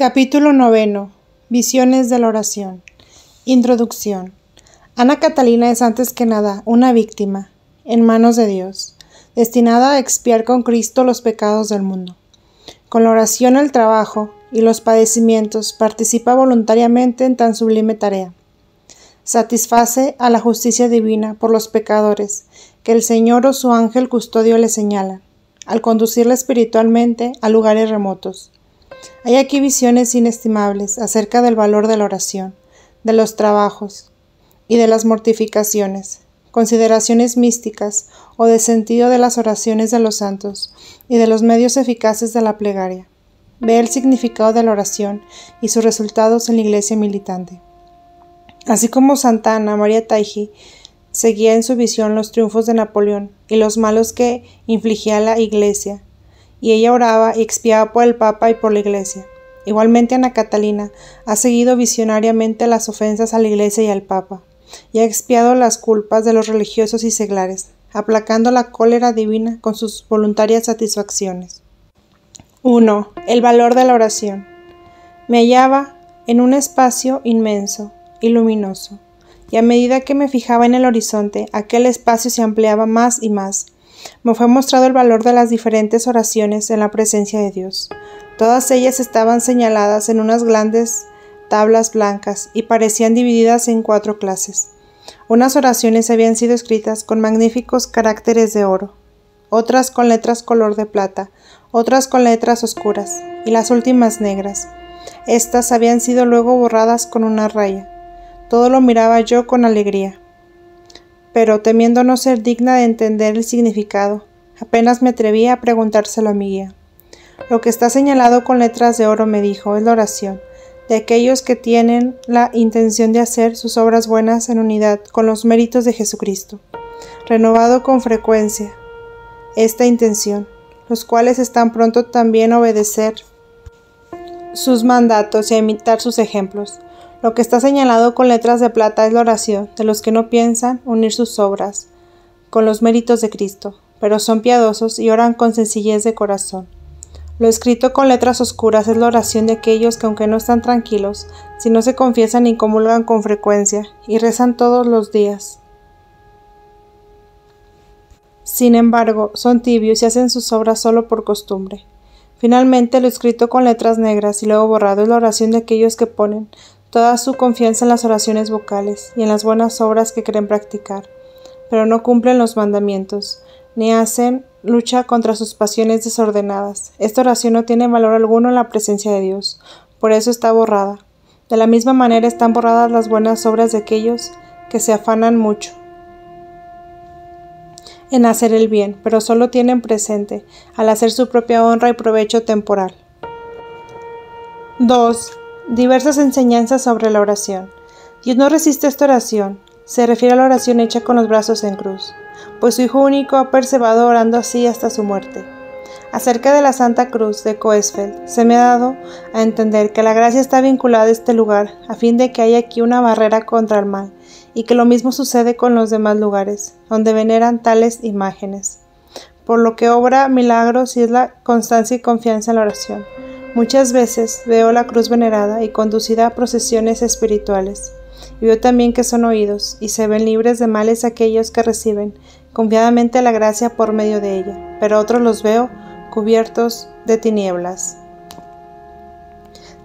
Capítulo 9. Visiones de la oración. Introducción. Ana Catalina es antes que nada una víctima, en manos de Dios, destinada a expiar con Cristo los pecados del mundo. Con la oración, el trabajo y los padecimientos participa voluntariamente en tan sublime tarea. Satisface a la justicia divina por los pecadores que el Señor o su ángel custodio le señala, al conducirla espiritualmente a lugares remotos. Hay aquí visiones inestimables acerca del valor de la oración, de los trabajos y de las mortificaciones, consideraciones místicas o de sentido de las oraciones de los santos y de los medios eficaces de la plegaria. Ve el significado de la oración y sus resultados en la Iglesia militante. Así como Santa Ana María Taigi seguía en su visión los triunfos de Napoleón y los malos que infligía la Iglesia, y ella oraba y expiaba por el Papa y por la Iglesia. Igualmente Ana Catalina ha seguido visionariamente las ofensas a la Iglesia y al Papa, y ha expiado las culpas de los religiosos y seglares, aplacando la cólera divina con sus voluntarias satisfacciones. 1. El valor de la oración. Me hallaba en un espacio inmenso y luminoso, y a medida que me fijaba en el horizonte, aquel espacio se ampliaba más y más. Me fue mostrado el valor de las diferentes oraciones en la presencia de Dios. Todas ellas estaban señaladas en unas grandes tablas blancas y parecían divididas en 4 clases. Unas oraciones habían sido escritas con magníficos caracteres de oro, otras con letras color de plata, otras con letras oscuras, y las últimas negras. Estas habían sido luego borradas con una raya. Todo lo miraba yo con alegría, pero temiendo no ser digna de entender el significado, apenas me atrevía a preguntárselo a mi guía. Lo que está señalado con letras de oro, me dijo, es la oración de aquellos que tienen la intención de hacer sus obras buenas en unidad con los méritos de Jesucristo, renovado con frecuencia esta intención, los cuales están pronto también a obedecer sus mandatos y a imitar sus ejemplos. Lo que está señalado con letras de plata es la oración de los que no piensan unir sus obras con los méritos de Cristo, pero son piadosos y oran con sencillez de corazón. Lo escrito con letras oscuras es la oración de aquellos que, aunque no están tranquilos, si no se confiesan y comulgan con frecuencia y rezan todos los días, sin embargo, son tibios y hacen sus obras solo por costumbre. Finalmente, lo escrito con letras negras y luego borrado es la oración de aquellos que ponen toda su confianza en las oraciones vocales y en las buenas obras que creen practicar, pero no cumplen los mandamientos, ni hacen lucha contra sus pasiones desordenadas. Esta oración no tiene valor alguno en la presencia de Dios, por eso está borrada. De la misma manera están borradas las buenas obras de aquellos que se afanan mucho en hacer el bien, pero solo tienen presente al hacer su propia honra y provecho temporal. 2. Diversas enseñanzas sobre la oración. Dios no resiste esta oración. Se refiere a la oración hecha con los brazos en cruz, pues su Hijo único ha perseverado orando así hasta su muerte. Acerca de la Santa Cruz de Coesfeld, se me ha dado a entender que la gracia está vinculada a este lugar, a fin de que haya aquí una barrera contra el mal, y que lo mismo sucede con los demás lugares, donde veneran tales imágenes. Por lo que obra milagros y es la constancia y confianza en la oración. Muchas veces veo la cruz venerada y conducida a procesiones espirituales, y veo también que son oídos, y se ven libres de males aquellos que reciben confiadamente la gracia por medio de ella, pero otros los veo cubiertos de tinieblas.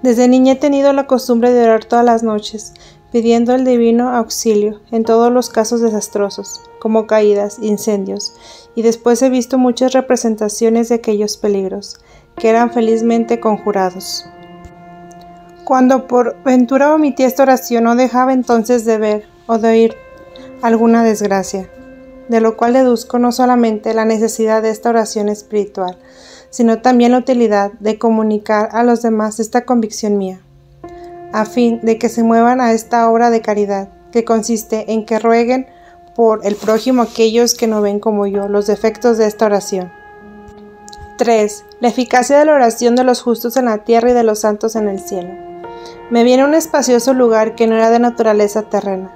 Desde niña he tenido la costumbre de orar todas las noches, pidiendo el divino auxilio en todos los casos desastrosos, como caídas, incendios, y después he visto muchas representaciones de aquellos peligros, que eran felizmente conjurados. Cuando por ventura omití esta oración, no dejaba entonces de ver o de oír alguna desgracia, de lo cual deduzco no solamente la necesidad de esta oración espiritual, sino también la utilidad de comunicar a los demás esta convicción mía, a fin de que se muevan a esta obra de caridad, que consiste en que rueguen por el prójimo aquellos que no ven como yo los defectos de esta oración. 3. La eficacia de la oración de los justos en la tierra y de los santos en el cielo. Me vi en un espacioso lugar que no era de naturaleza terrena.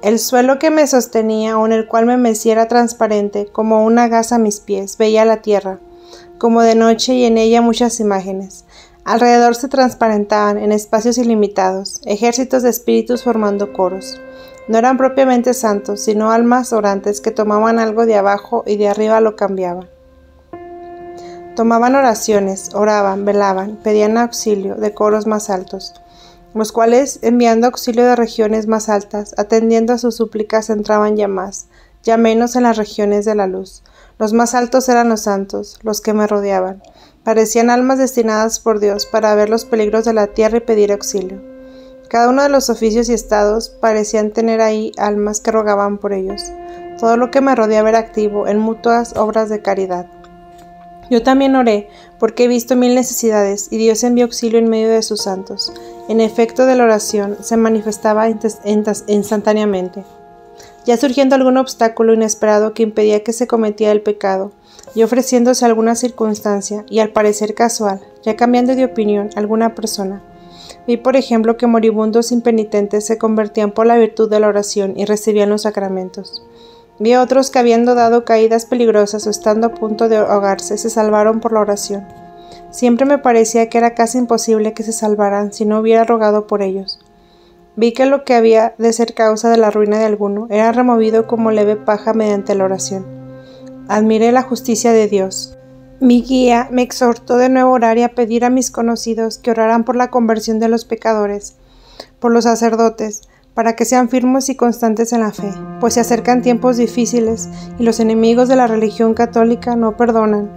El suelo que me sostenía o en el cual me mecía era transparente, como una gasa a mis pies. Veía la tierra, como de noche, y en ella muchas imágenes. Alrededor se transparentaban, en espacios ilimitados, ejércitos de espíritus formando coros. No eran propiamente santos, sino almas orantes que tomaban algo de abajo y de arriba lo cambiaban. Tomaban oraciones, oraban, velaban, pedían auxilio de coros más altos, los cuales, enviando auxilio de regiones más altas, atendiendo a sus súplicas, entraban ya más, ya menos en las regiones de la luz. Los más altos eran los santos, los que me rodeaban. Parecían almas destinadas por Dios para ver los peligros de la tierra y pedir auxilio. Cada uno de los oficios y estados parecían tener ahí almas que rogaban por ellos. Todo lo que me rodeaba era activo en mutuas obras de caridad. Yo también oré, porque he visto 1000 necesidades, y Dios envió auxilio en medio de sus santos. En efecto de la oración se manifestaba instantáneamente. Ya surgiendo algún obstáculo inesperado que impedía que se cometiera el pecado, y ofreciéndose alguna circunstancia, y al parecer casual, ya cambiando de opinión alguna persona, vi por ejemplo que moribundos impenitentes se convertían por la virtud de la oración y recibían los sacramentos. Vi a otros que habiendo dado caídas peligrosas o estando a punto de ahogarse, se salvaron por la oración. Siempre me parecía que era casi imposible que se salvaran si no hubiera rogado por ellos. Vi que lo que había de ser causa de la ruina de alguno era removido como leve paja mediante la oración. Admiré la justicia de Dios. Mi guía me exhortó de nuevo a orar y a pedir a mis conocidos que oraran por la conversión de los pecadores, por los sacerdotes, para que sean firmes y constantes en la fe, pues se acercan tiempos difíciles y los enemigos de la religión católica no perdonan.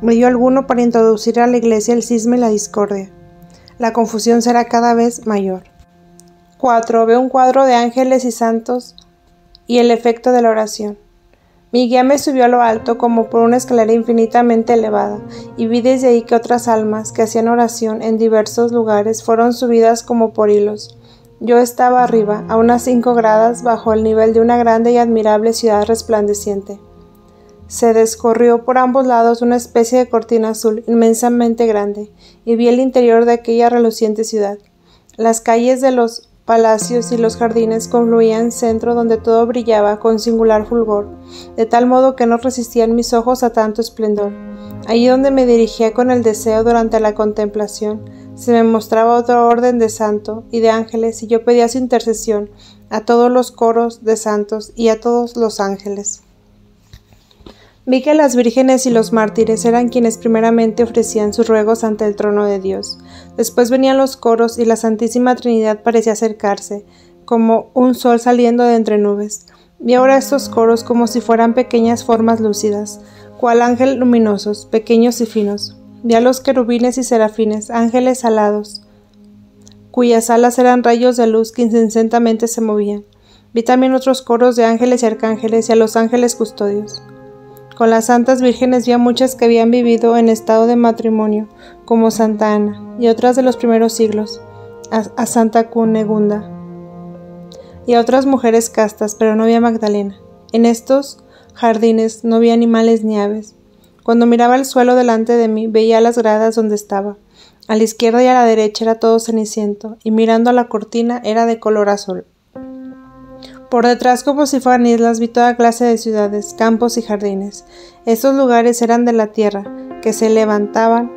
Medio alguno para introducir a la Iglesia el cisma y la discordia. La confusión será cada vez mayor. 4. Veo un cuadro de ángeles y santos y el efecto de la oración. Mi guía me subió a lo alto como por una escalera infinitamente elevada, y vi desde ahí que otras almas que hacían oración en diversos lugares fueron subidas como por hilos. Yo estaba arriba, a unas 5 gradas bajo el nivel de una grande y admirable ciudad resplandeciente. Se descorrió por ambos lados una especie de cortina azul inmensamente grande, y vi el interior de aquella reluciente ciudad. Las calles de los palacios y los jardines confluían en centro donde todo brillaba con singular fulgor, de tal modo que no resistían mis ojos a tanto esplendor. Allí donde me dirigía con el deseo durante la contemplación, se me mostraba otro orden de santo y de ángeles, y yo pedía su intercesión a todos los coros de santos y a todos los ángeles. Vi que las vírgenes y los mártires eran quienes primeramente ofrecían sus ruegos ante el trono de Dios. Después venían los coros y la Santísima Trinidad parecía acercarse, como un sol saliendo de entre nubes. Vi ahora estos coros como si fueran pequeñas formas lúcidas, cual ángel luminosos, pequeños y finos. Vi a los querubines y serafines, ángeles alados, cuyas alas eran rayos de luz que incessantemente se movían. Vi también otros coros de ángeles y arcángeles y a los ángeles custodios. Con las santas vírgenes vi a muchas que habían vivido en estado de matrimonio, como Santa Ana, y otras de los primeros siglos, a Santa Cunegunda, y a otras mujeres castas, pero no había Magdalena. En estos jardines no vi animales ni aves. Cuando miraba el suelo delante de mí, veía las gradas donde estaba. A la izquierda y a la derecha era todo ceniciento, y mirando a la cortina era de color azul. Por detrás, como si fueran islas, vi toda clase de ciudades, campos y jardines. Estos lugares eran de la tierra, que se levantaban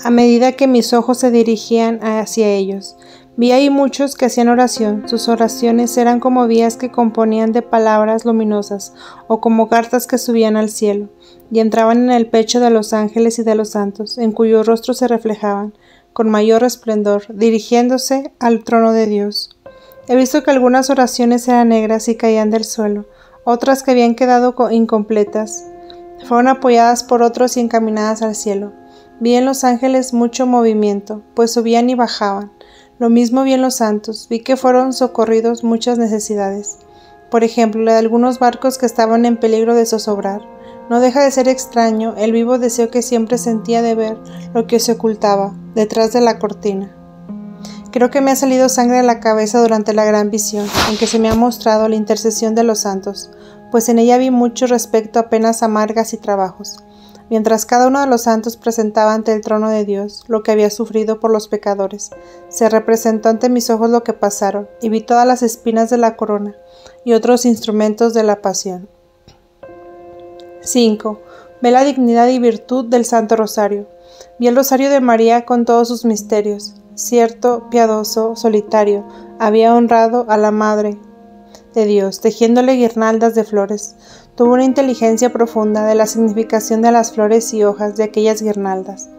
a medida que mis ojos se dirigían hacia ellos. Vi ahí muchos que hacían oración. Sus oraciones eran como vías que componían de palabras luminosas, o como cartas que subían al cielo, y entraban en el pecho de los ángeles y de los santos, en cuyos rostros se reflejaban, con mayor resplendor, dirigiéndose al trono de Dios. He visto que algunas oraciones eran negras y caían del suelo, otras que habían quedado incompletas, fueron apoyadas por otros y encaminadas al cielo. Vi en los ángeles mucho movimiento, pues subían y bajaban. Lo mismo vi en los santos, vi que fueron socorridos muchas necesidades. Por ejemplo, la de algunos barcos que estaban en peligro de zozobrar. No deja de ser extraño el vivo deseo que siempre sentía de ver lo que se ocultaba detrás de la cortina. Creo que me ha salido sangre de la cabeza durante la gran visión, en que se me ha mostrado la intercesión de los santos, pues en ella vi mucho respecto a penas amargas y trabajos. Mientras cada uno de los santos presentaba ante el trono de Dios lo que había sufrido por los pecadores, se representó ante mis ojos lo que pasaron, y vi todas las espinas de la corona, y otros instrumentos de la pasión. 5. Ve la dignidad y virtud del Santo Rosario. Vi el rosario de María con todos sus misterios. Cierto piadoso solitario había honrado a la Madre de Dios, tejiéndole guirnaldas de flores. Tuvo una inteligencia profunda de la significación de las flores y hojas de aquellas guirnaldas,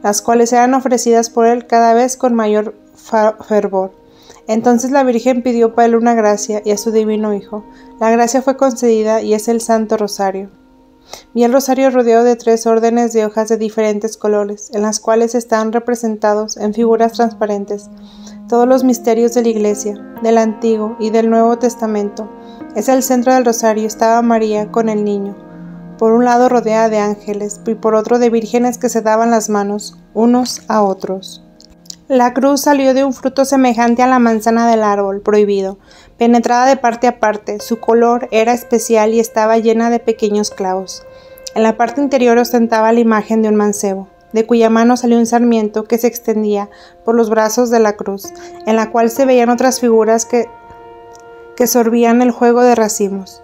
las cuales eran ofrecidas por él cada vez con mayor fervor. Entonces la Virgen pidió para él una gracia y a su divino Hijo. La gracia fue concedida y es el Santo Rosario. Vi el rosario rodeado de 3 órdenes de hojas de diferentes colores, en las cuales están representados en figuras transparentes todos los misterios de la Iglesia, del Antiguo y del Nuevo Testamento. En el centro del rosario estaba María con el niño, por un lado rodeada de ángeles y por otro de vírgenes que se daban las manos unos a otros. La cruz salió de un fruto semejante a la manzana del árbol prohibido, penetrada de parte a parte. Su color era especial y estaba llena de pequeños clavos. En la parte interior ostentaba la imagen de un mancebo, de cuya mano salió un sarmiento que se extendía por los brazos de la cruz, en la cual se veían otras figuras que sorbían el jugo de racimos.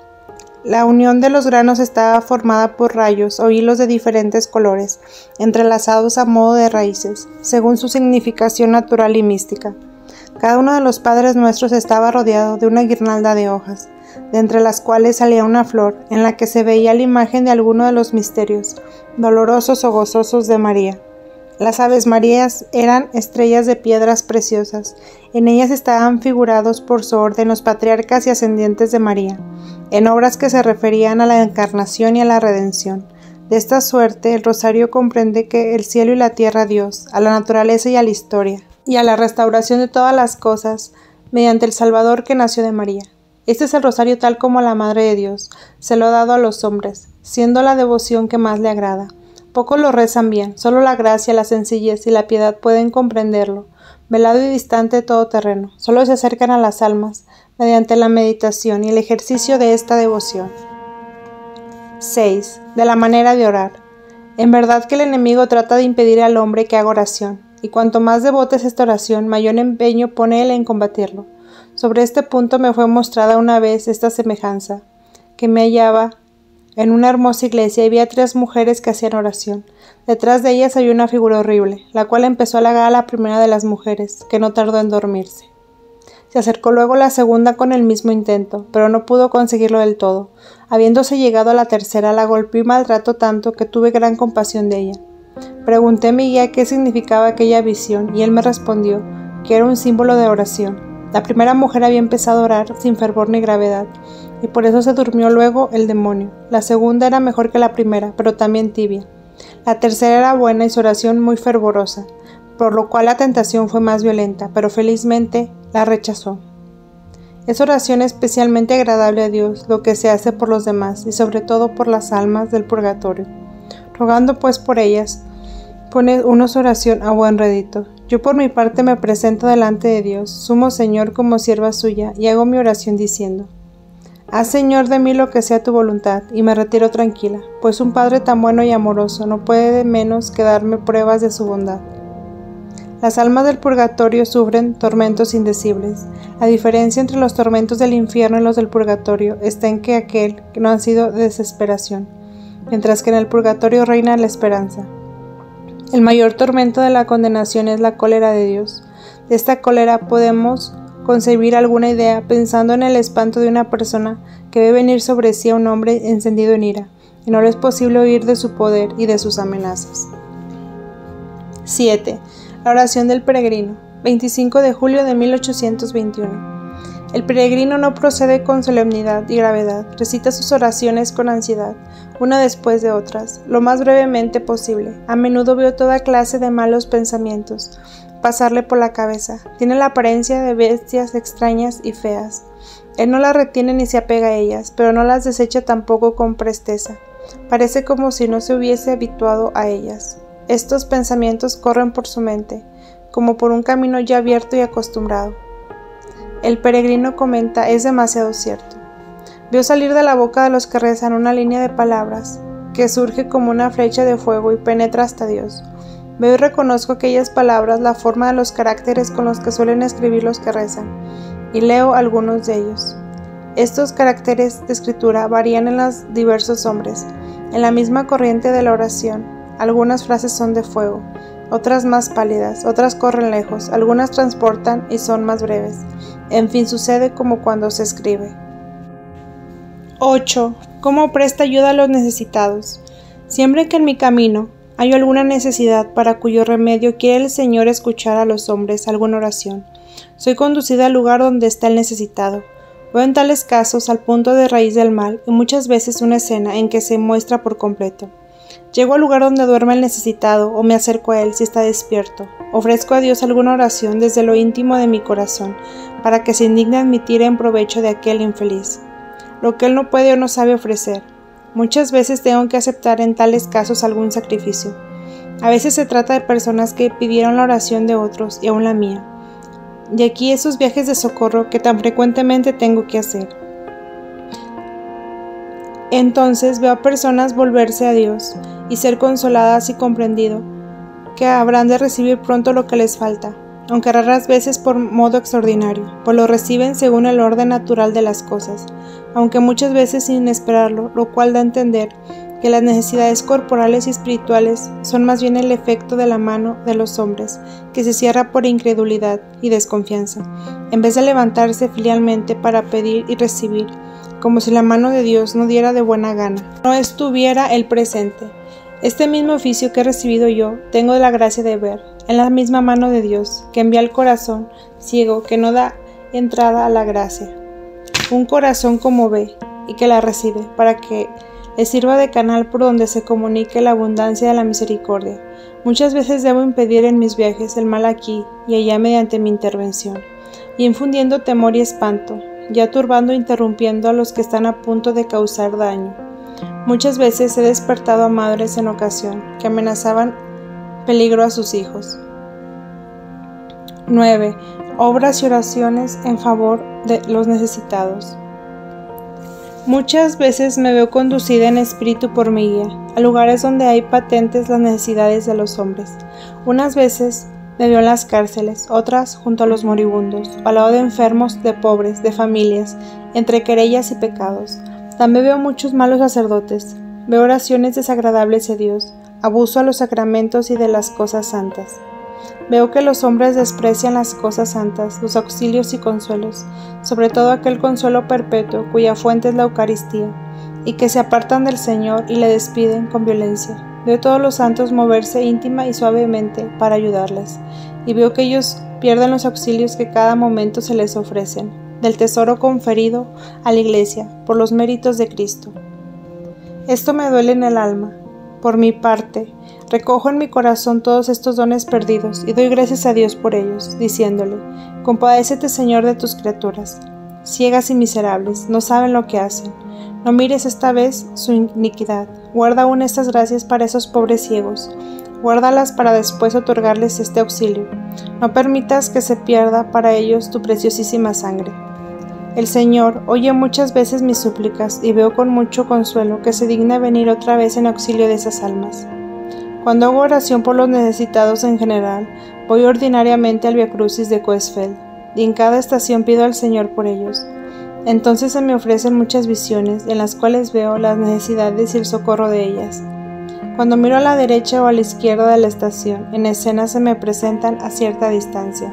La unión de los granos estaba formada por rayos o hilos de diferentes colores, entrelazados a modo de raíces, según su significación natural y mística. Cada uno de los Padres Nuestros estaba rodeado de una guirnalda de hojas, de entre las cuales salía una flor, en la que se veía la imagen de alguno de los misterios, dolorosos o gozosos de María. Las Aves Marías eran estrellas de piedras preciosas. En ellas estaban figurados por su orden los patriarcas y ascendientes de María, en obras que se referían a la encarnación y a la redención. De esta suerte, el rosario comprende que el cielo y la tierra a Dios, a la naturaleza y a la historia, y a la restauración de todas las cosas, mediante el Salvador que nació de María. Este es el rosario tal como la Madre de Dios se lo ha dado a los hombres, siendo la devoción que más le agrada. Pocos lo rezan bien, solo la gracia, la sencillez y la piedad pueden comprenderlo. Velado y distante de todo terreno, solo se acercan a las almas mediante la meditación y el ejercicio de esta devoción. 6. De la manera de orar. En verdad que el enemigo trata de impedir al hombre que haga oración, y cuanto más devota es esta oración, mayor empeño pone él en combatirlo. Sobre este punto me fue mostrada una vez esta semejanza, que me hallaba en una hermosa iglesia y vi a 3 mujeres que hacían oración. Detrás de ellas había una figura horrible, la cual empezó a halagar a la primera de las mujeres, que no tardó en dormirse. Se acercó luego la segunda con el mismo intento, pero no pudo conseguirlo del todo. Habiéndose llegado a la tercera, la golpeó y maltrató tanto que tuve gran compasión de ella. Pregunté a mi guía qué significaba aquella visión, y él me respondió que era un símbolo de oración. La primera mujer había empezado a orar sin fervor ni gravedad, y por eso se durmió luego el demonio. La segunda era mejor que la primera, pero también tibia. La tercera era buena y su oración muy fervorosa, por lo cual la tentación fue más violenta, pero felizmente la rechazó. Es oración especialmente agradable a Dios lo que se hace por los demás y sobre todo por las almas del purgatorio. Rogando pues por ellas, pone uno su oración a buen rédito. Yo por mi parte me presento delante de Dios, sumo Señor como sierva suya, y hago mi oración diciendo: haz, Señor, de mí lo que sea tu voluntad, y me retiro tranquila, pues un Padre tan bueno y amoroso no puede menos que darme pruebas de su bondad. Las almas del purgatorio sufren tormentos indecibles. La diferencia entre los tormentos del infierno y los del purgatorio está en que aquel que no han sido de desesperación, mientras que en el purgatorio reina la esperanza. El mayor tormento de la condenación es la cólera de Dios. De esta cólera podemos concebir alguna idea pensando en el espanto de una persona que ve venir sobre sí a un hombre encendido en ira, y no le es posible huir de su poder y de sus amenazas. 7. La oración del peregrino, 25 de julio de 1821. El peregrino no procede con solemnidad y gravedad, recita sus oraciones con ansiedad, una después de otras, lo más brevemente posible. A menudo veo toda clase de malos pensamientos pasarle por la cabeza. Tiene la apariencia de bestias extrañas y feas. Él no las retiene ni se apega a ellas, pero no las desecha tampoco con presteza. Parece como si no se hubiese habituado a ellas. Estos pensamientos corren por su mente, como por un camino ya abierto y acostumbrado. El peregrino comenta: es demasiado cierto. Veo salir de la boca de los que rezan una línea de palabras, que surge como una flecha de fuego y penetra hasta Dios. Veo y reconozco aquellas palabras, la forma de los caracteres con los que suelen escribir los que rezan, y leo algunos de ellos. Estos caracteres de escritura varían en los diversos hombres. En la misma corriente de la oración algunas frases son de fuego, otras más pálidas, otras corren lejos, algunas transportan y son más breves. En fin, sucede como cuando se escribe. 8. ¿Cómo presta ayuda a los necesitados? Siempre que en mi camino hay alguna necesidad para cuyo remedio quiere el Señor escuchar a los hombres alguna oración, soy conducida al lugar donde está el necesitado. Veo en tales casos al punto de raíz del mal y muchas veces una escena en que se muestra por completo. Llego al lugar donde duerme el necesitado o me acerco a él si está despierto. Ofrezco a Dios alguna oración desde lo íntimo de mi corazón para que se indigne admitir en provecho de aquel infeliz lo que él no puede o no sabe ofrecer. Muchas veces tengo que aceptar en tales casos algún sacrificio. A veces se trata de personas que pidieron la oración de otros y aún la mía. Y aquí esos viajes de socorro que tan frecuentemente tengo que hacer. Entonces veo a personas volverse a Dios y ser consoladas y comprendido que habrán de recibir pronto lo que les falta, aunque raras veces por modo extraordinario, pues lo reciben según el orden natural de las cosas, aunque muchas veces sin esperarlo, lo cual da a entender que las necesidades corporales y espirituales son más bien el efecto de la mano de los hombres, que se cierra por incredulidad y desconfianza, en vez de levantarse filialmente para pedir y recibir, como si la mano de Dios no diera de buena gana, no estuviera el presente. Este mismo oficio que he recibido yo, tengo la gracia de ver, en la misma mano de Dios, que envía al corazón ciego que no da entrada a la gracia. Un corazón como ve y que la recibe, para que le sirva de canal por donde se comunique la abundancia de la misericordia. Muchas veces debo impedir en mis viajes el mal aquí y allá mediante mi intervención, y infundiendo temor y espanto, ya turbando e interrumpiendo a los que están a punto de causar daño. Muchas veces he despertado a madres en ocasión que amenazaban peligro a sus hijos. 9. Obras y oraciones en favor de los necesitados. Muchas veces me veo conducida en espíritu por mi guía, a lugares donde hay patentes las necesidades de los hombres. Unas veces me veo en las cárceles, otras junto a los moribundos, al lado de enfermos, de pobres, de familias, entre querellas y pecados. También veo muchos malos sacerdotes, veo oraciones desagradables a Dios, abuso a los sacramentos y de las cosas santas. Veo que los hombres desprecian las cosas santas, los auxilios y consuelos, sobre todo aquel consuelo perpetuo cuya fuente es la Eucaristía, y que se apartan del Señor y le despiden con violencia. Veo todos los santos moverse íntima y suavemente para ayudarles, y veo que ellos pierden los auxilios que cada momento se les ofrecen, del tesoro conferido a la Iglesia por los méritos de Cristo. Esto me duele en el alma. Por mi parte, recojo en mi corazón todos estos dones perdidos y doy gracias a Dios por ellos, diciéndole: compadécete, Señor, de tus criaturas, ciegas y miserables, no saben lo que hacen. No mires esta vez su iniquidad, guarda aún estas gracias para esos pobres ciegos, guárdalas para después otorgarles este auxilio. No permitas que se pierda para ellos tu preciosísima sangre. El Señor oye muchas veces mis súplicas y veo con mucho consuelo que se digna venir otra vez en auxilio de esas almas. Cuando hago oración por los necesitados en general, voy ordinariamente al Via Crucis de Coesfeld, y en cada estación pido al Señor por ellos. Entonces se me ofrecen muchas visiones en las cuales veo las necesidades y el socorro de ellas. Cuando miro a la derecha o a la izquierda de la estación, en escenas se me presentan a cierta distancia.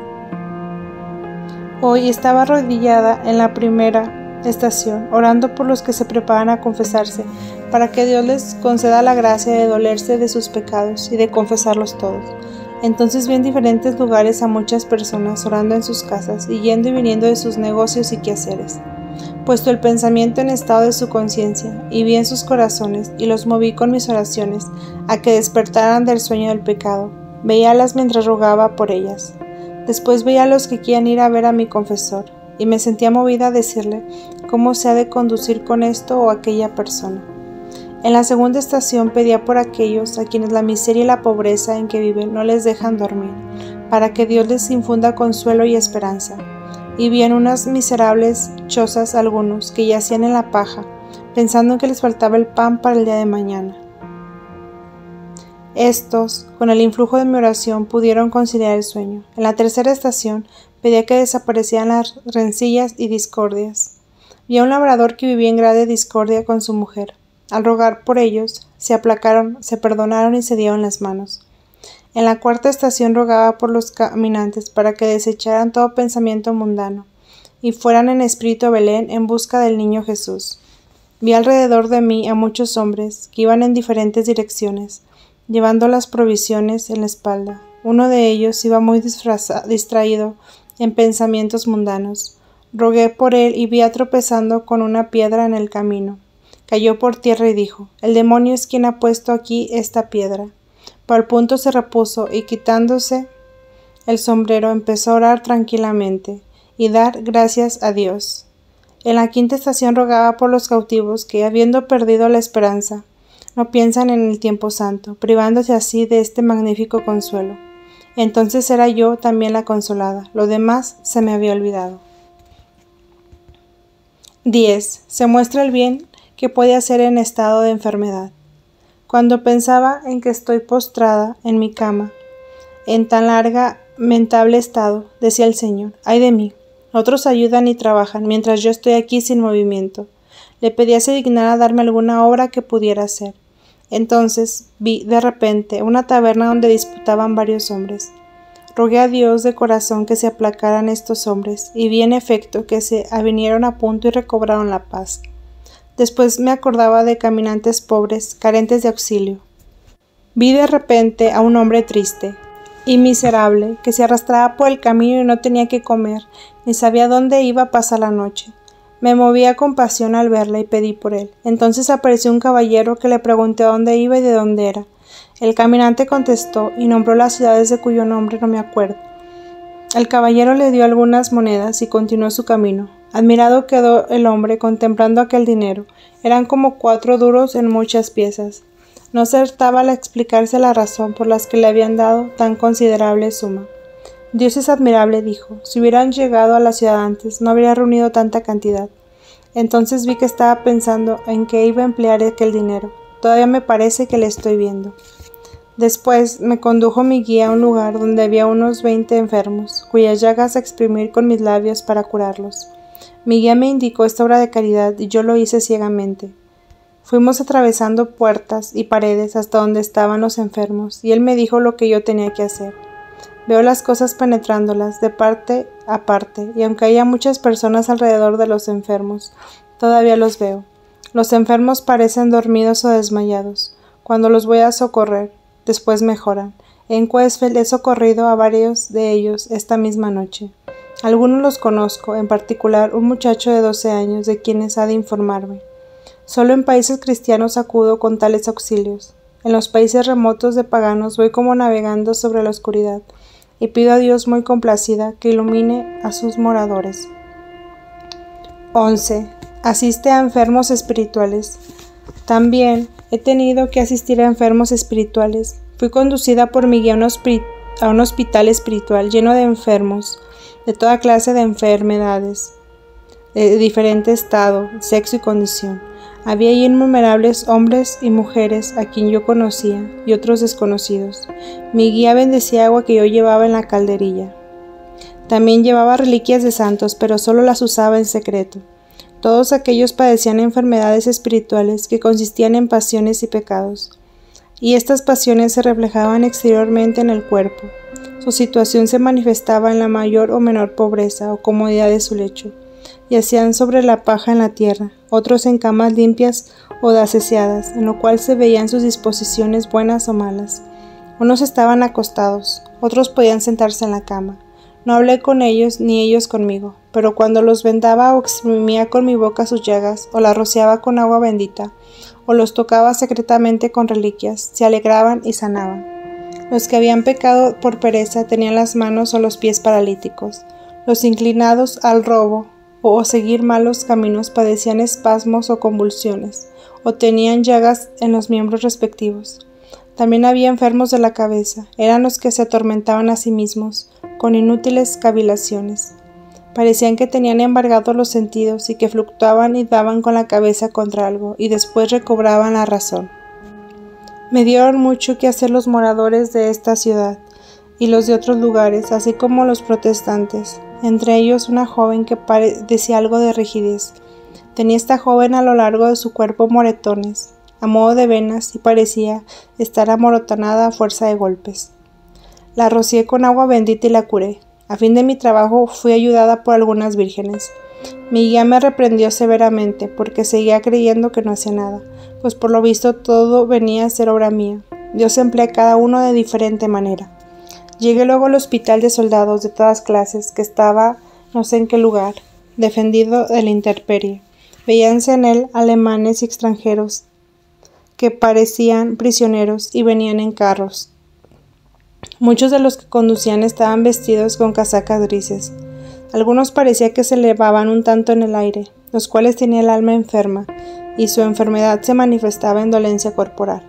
Hoy estaba arrodillada en la primera estación, orando por los que se preparan a confesarse, para que Dios les conceda la gracia de dolerse de sus pecados y de confesarlos todos. Entonces vi en diferentes lugares a muchas personas orando en sus casas y yendo y viniendo de sus negocios y quehaceres. Puesto el pensamiento en estado de su conciencia, y vi en sus corazones, y los moví con mis oraciones, a que despertaran del sueño del pecado. Veíalas mientras rogaba por ellas. Después veía a los que querían ir a ver a mi confesor, y me sentía movida a decirle cómo se ha de conducir con esto o aquella persona. En la segunda estación pedía por aquellos a quienes la miseria y la pobreza en que viven no les dejan dormir, para que Dios les infunda consuelo y esperanza. Y vi en unas miserables chozas algunos que yacían en la paja, pensando que les faltaba el pan para el día de mañana. Estos, con el influjo de mi oración, pudieron conciliar el sueño. En la tercera estación, pedía que desaparecieran las rencillas y discordias. Vi a un labrador que vivía en grave discordia con su mujer. Al rogar por ellos, se aplacaron, se perdonaron y se dieron las manos. En la cuarta estación rogaba por los caminantes para que desecharan todo pensamiento mundano y fueran en espíritu a Belén en busca del niño Jesús. Vi alrededor de mí a muchos hombres que iban en diferentes direcciones, llevando las provisiones en la espalda. Uno de ellos iba muy distraído en pensamientos mundanos. Rogué por él y vi tropezando con una piedra en el camino. Cayó por tierra y dijo: «El demonio es quien ha puesto aquí esta piedra». Pero al punto se repuso y quitándose el sombrero empezó a orar tranquilamente y dar gracias a Dios. En la quinta estación rogaba por los cautivos que, habiendo perdido la esperanza, no piensan en el tiempo santo, privándose así de este magnífico consuelo. Entonces era yo también la consolada, lo demás se me había olvidado. 10. Se muestra el bien que puede hacer en estado de enfermedad. Cuando pensaba en que estoy postrada en mi cama, en tan lamentable estado, decía el Señor: «Ay de mí, otros ayudan y trabajan, mientras yo estoy aquí sin movimiento». Le pedí a se dignara darme alguna obra que pudiera hacer. Entonces vi de repente una taberna donde disputaban varios hombres. Rogué a Dios de corazón que se aplacaran estos hombres, y vi en efecto que se avinieron a punto y recobraron la paz. Después me acordaba de caminantes pobres, carentes de auxilio. Vi de repente a un hombre triste y miserable, que se arrastraba por el camino y no tenía que comer, ni sabía dónde iba a pasar la noche. Me moví a compasión al verla y pedí por él. Entonces apareció un caballero que le pregunté a dónde iba y de dónde era. El caminante contestó y nombró las ciudades de cuyo nombre no me acuerdo. El caballero le dio algunas monedas y continuó su camino. Admirado quedó el hombre contemplando aquel dinero. Eran como 4 duros en muchas piezas. No acertaba a explicarse la razón por las que le habían dado tan considerable suma. Dios es admirable, dijo. Si hubieran llegado a la ciudad antes, no habría reunido tanta cantidad. Entonces vi que estaba pensando en qué iba a emplear aquel dinero. Todavía me parece que le estoy viendo. Después me condujo mi guía a un lugar donde había unos 20 enfermos, cuyas llagas exprimir con mis labios para curarlos. Mi guía me indicó esta obra de caridad y yo lo hice ciegamente. Fuimos atravesando puertas y paredes hasta donde estaban los enfermos, y él me dijo lo que yo tenía que hacer. Veo las cosas penetrándolas de parte a parte, y aunque haya muchas personas alrededor de los enfermos, todavía los veo. Los enfermos parecen dormidos o desmayados. Cuando los voy a socorrer, después mejoran. En Westfield he socorrido a varios de ellos esta misma noche. Algunos los conozco, en particular un muchacho de 12 años de quienes ha de informarme. Solo en países cristianos acudo con tales auxilios. En los países remotos de paganos voy como navegando sobre la oscuridad, y pido a Dios muy complacida que ilumine a sus moradores. 11. Asiste a enfermos espirituales. También he tenido que asistir a enfermos espirituales. Fui conducida por mi guía a un hospital espiritual lleno de enfermos, de toda clase de enfermedades, de diferente estado, sexo y condición. Había allí innumerables hombres y mujeres a quien yo conocía y otros desconocidos. Mi guía bendecía agua que yo llevaba en la calderilla. También llevaba reliquias de santos, pero solo las usaba en secreto. Todos aquellos padecían enfermedades espirituales que consistían en pasiones y pecados, y estas pasiones se reflejaban exteriormente en el cuerpo. Su situación se manifestaba en la mayor o menor pobreza o comodidad de su lecho. Yacían sobre la paja en la tierra, otros en camas limpias o aseciadas, en lo cual se veían sus disposiciones buenas o malas. Unos estaban acostados, otros podían sentarse en la cama. No hablé con ellos ni ellos conmigo, pero cuando los vendaba o exprimía con mi boca sus llagas, o las rociaba con agua bendita, o los tocaba secretamente con reliquias, se alegraban y sanaban. Los que habían pecado por pereza tenían las manos o los pies paralíticos. Los inclinados al robo o seguir malos caminos padecían espasmos o convulsiones, o tenían llagas en los miembros respectivos. También había enfermos de la cabeza, eran los que se atormentaban a sí mismos, con inútiles cavilaciones. Parecían que tenían embargados los sentidos y que fluctuaban y daban con la cabeza contra algo, y después recobraban la razón. Me dieron mucho que hacer los moradores de esta ciudad y los de otros lugares, así como los protestantes, entre ellos una joven que padecía algo de rigidez. Tenía esta joven a lo largo de su cuerpo moretones, a modo de venas, y parecía estar amorotonada a fuerza de golpes. La rocié con agua bendita y la curé. A fin de mi trabajo fui ayudada por algunas vírgenes. Mi guía me reprendió severamente porque seguía creyendo que no hacía nada, pues por lo visto todo venía a ser obra mía. Dios emplea a cada uno de diferente manera. Llegué luego al hospital de soldados de todas clases, que estaba no sé en qué lugar, defendido de la intemperie. Veíanse en él alemanes y extranjeros que parecían prisioneros y venían en carros. Muchos de los que conducían estaban vestidos con casacas grises. Algunos parecía que se elevaban un tanto en el aire, los cuales tenían el alma enferma, y su enfermedad se manifestaba en dolencia corporal,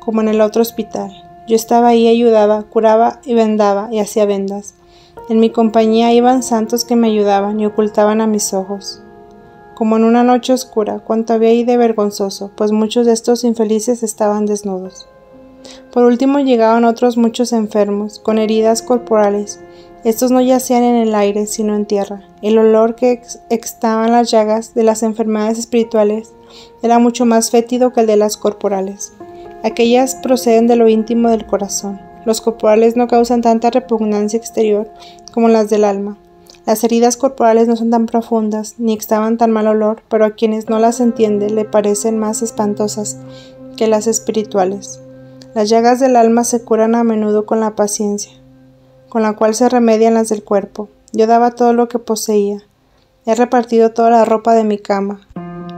como en el otro hospital. Yo estaba ahí, ayudaba, curaba y vendaba y hacía vendas. En mi compañía iban santos que me ayudaban y ocultaban a mis ojos. Como en una noche oscura, cuanto había ahí de vergonzoso, pues muchos de estos infelices estaban desnudos. Por último llegaban otros muchos enfermos, con heridas corporales. Estos no yacían en el aire, sino en tierra. El olor que exhalaban las llagas de las enfermedades espirituales era mucho más fétido que el de las corporales. Aquellas proceden de lo íntimo del corazón. Los corporales no causan tanta repugnancia exterior como las del alma. Las heridas corporales no son tan profundas, ni exhalan tan mal olor, pero a quienes no las entiende le parecen más espantosas que las espirituales. Las llagas del alma se curan a menudo con la paciencia, con la cual se remedian las del cuerpo. Yo daba todo lo que poseía. He repartido toda la ropa de mi cama,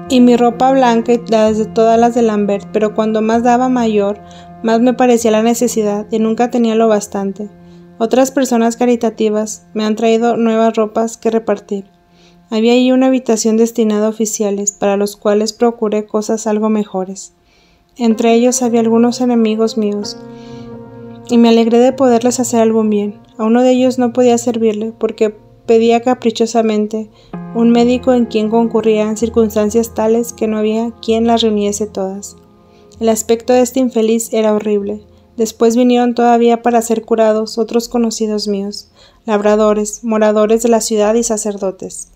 y mi ropa blanca y las de todas las de Lambert, pero cuando más daba mayor, más me parecía la necesidad, y nunca tenía lo bastante. Otras personas caritativas me han traído nuevas ropas que repartir. Había allí una habitación destinada a oficiales, para los cuales procuré cosas algo mejores. Entre ellos había algunos enemigos míos, y me alegré de poderles hacer algún bien. A uno de ellos no podía servirle, porque pedía caprichosamente un médico en quien concurrían circunstancias tales que no había quien las reuniese todas. El aspecto de este infeliz era horrible. Después vinieron todavía para ser curados otros conocidos míos, labradores, moradores de la ciudad y sacerdotes.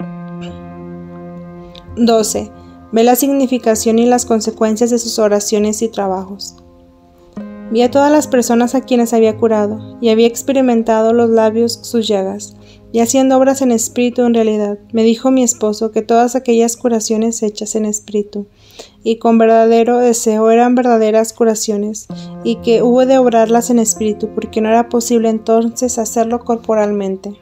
12. Ve la significación y las consecuencias de sus oraciones y trabajos. Vi a todas las personas a quienes había curado, y había experimentado los labios sus llagas, y haciendo obras en espíritu en realidad. Me dijo mi esposo que todas aquellas curaciones hechas en espíritu y con verdadero deseo eran verdaderas curaciones, y que hubo de obrarlas en espíritu, porque no era posible entonces hacerlo corporalmente.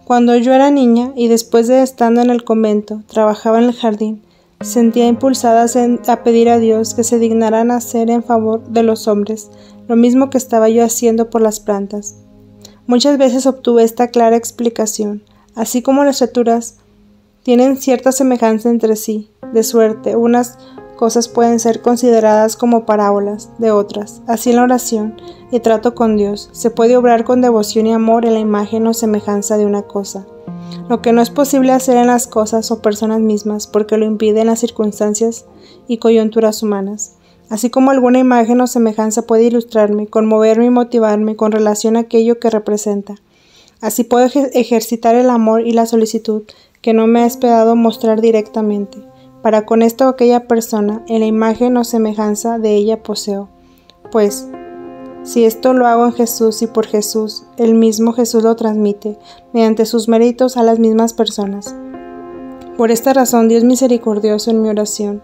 Cuando yo era niña, y después de estando en el convento, trabajaba en el jardín, sentía impulsadas a pedir a Dios que se dignaran a hacer en favor de los hombres lo mismo que estaba yo haciendo por las plantas. Muchas veces obtuve esta clara explicación. Así como las criaturas tienen cierta semejanza entre sí, de suerte, unas cosas pueden ser consideradas como parábolas de otras. Así en la oración y trato con Dios, se puede obrar con devoción y amor en la imagen o semejanza de una cosa, lo que no es posible hacer en las cosas o personas mismas, porque lo impiden las circunstancias y coyunturas humanas. Así como alguna imagen o semejanza puede ilustrarme, conmoverme y motivarme con relación a aquello que representa. Así puedo ejercitar el amor y la solicitud que no me ha esperado mostrar directamente, para con esto o aquella persona, en la imagen o semejanza de ella poseo. Pues, si esto lo hago en Jesús y por Jesús, el mismo Jesús lo transmite, mediante sus méritos a las mismas personas. Por esta razón, Dios misericordioso en mi oración,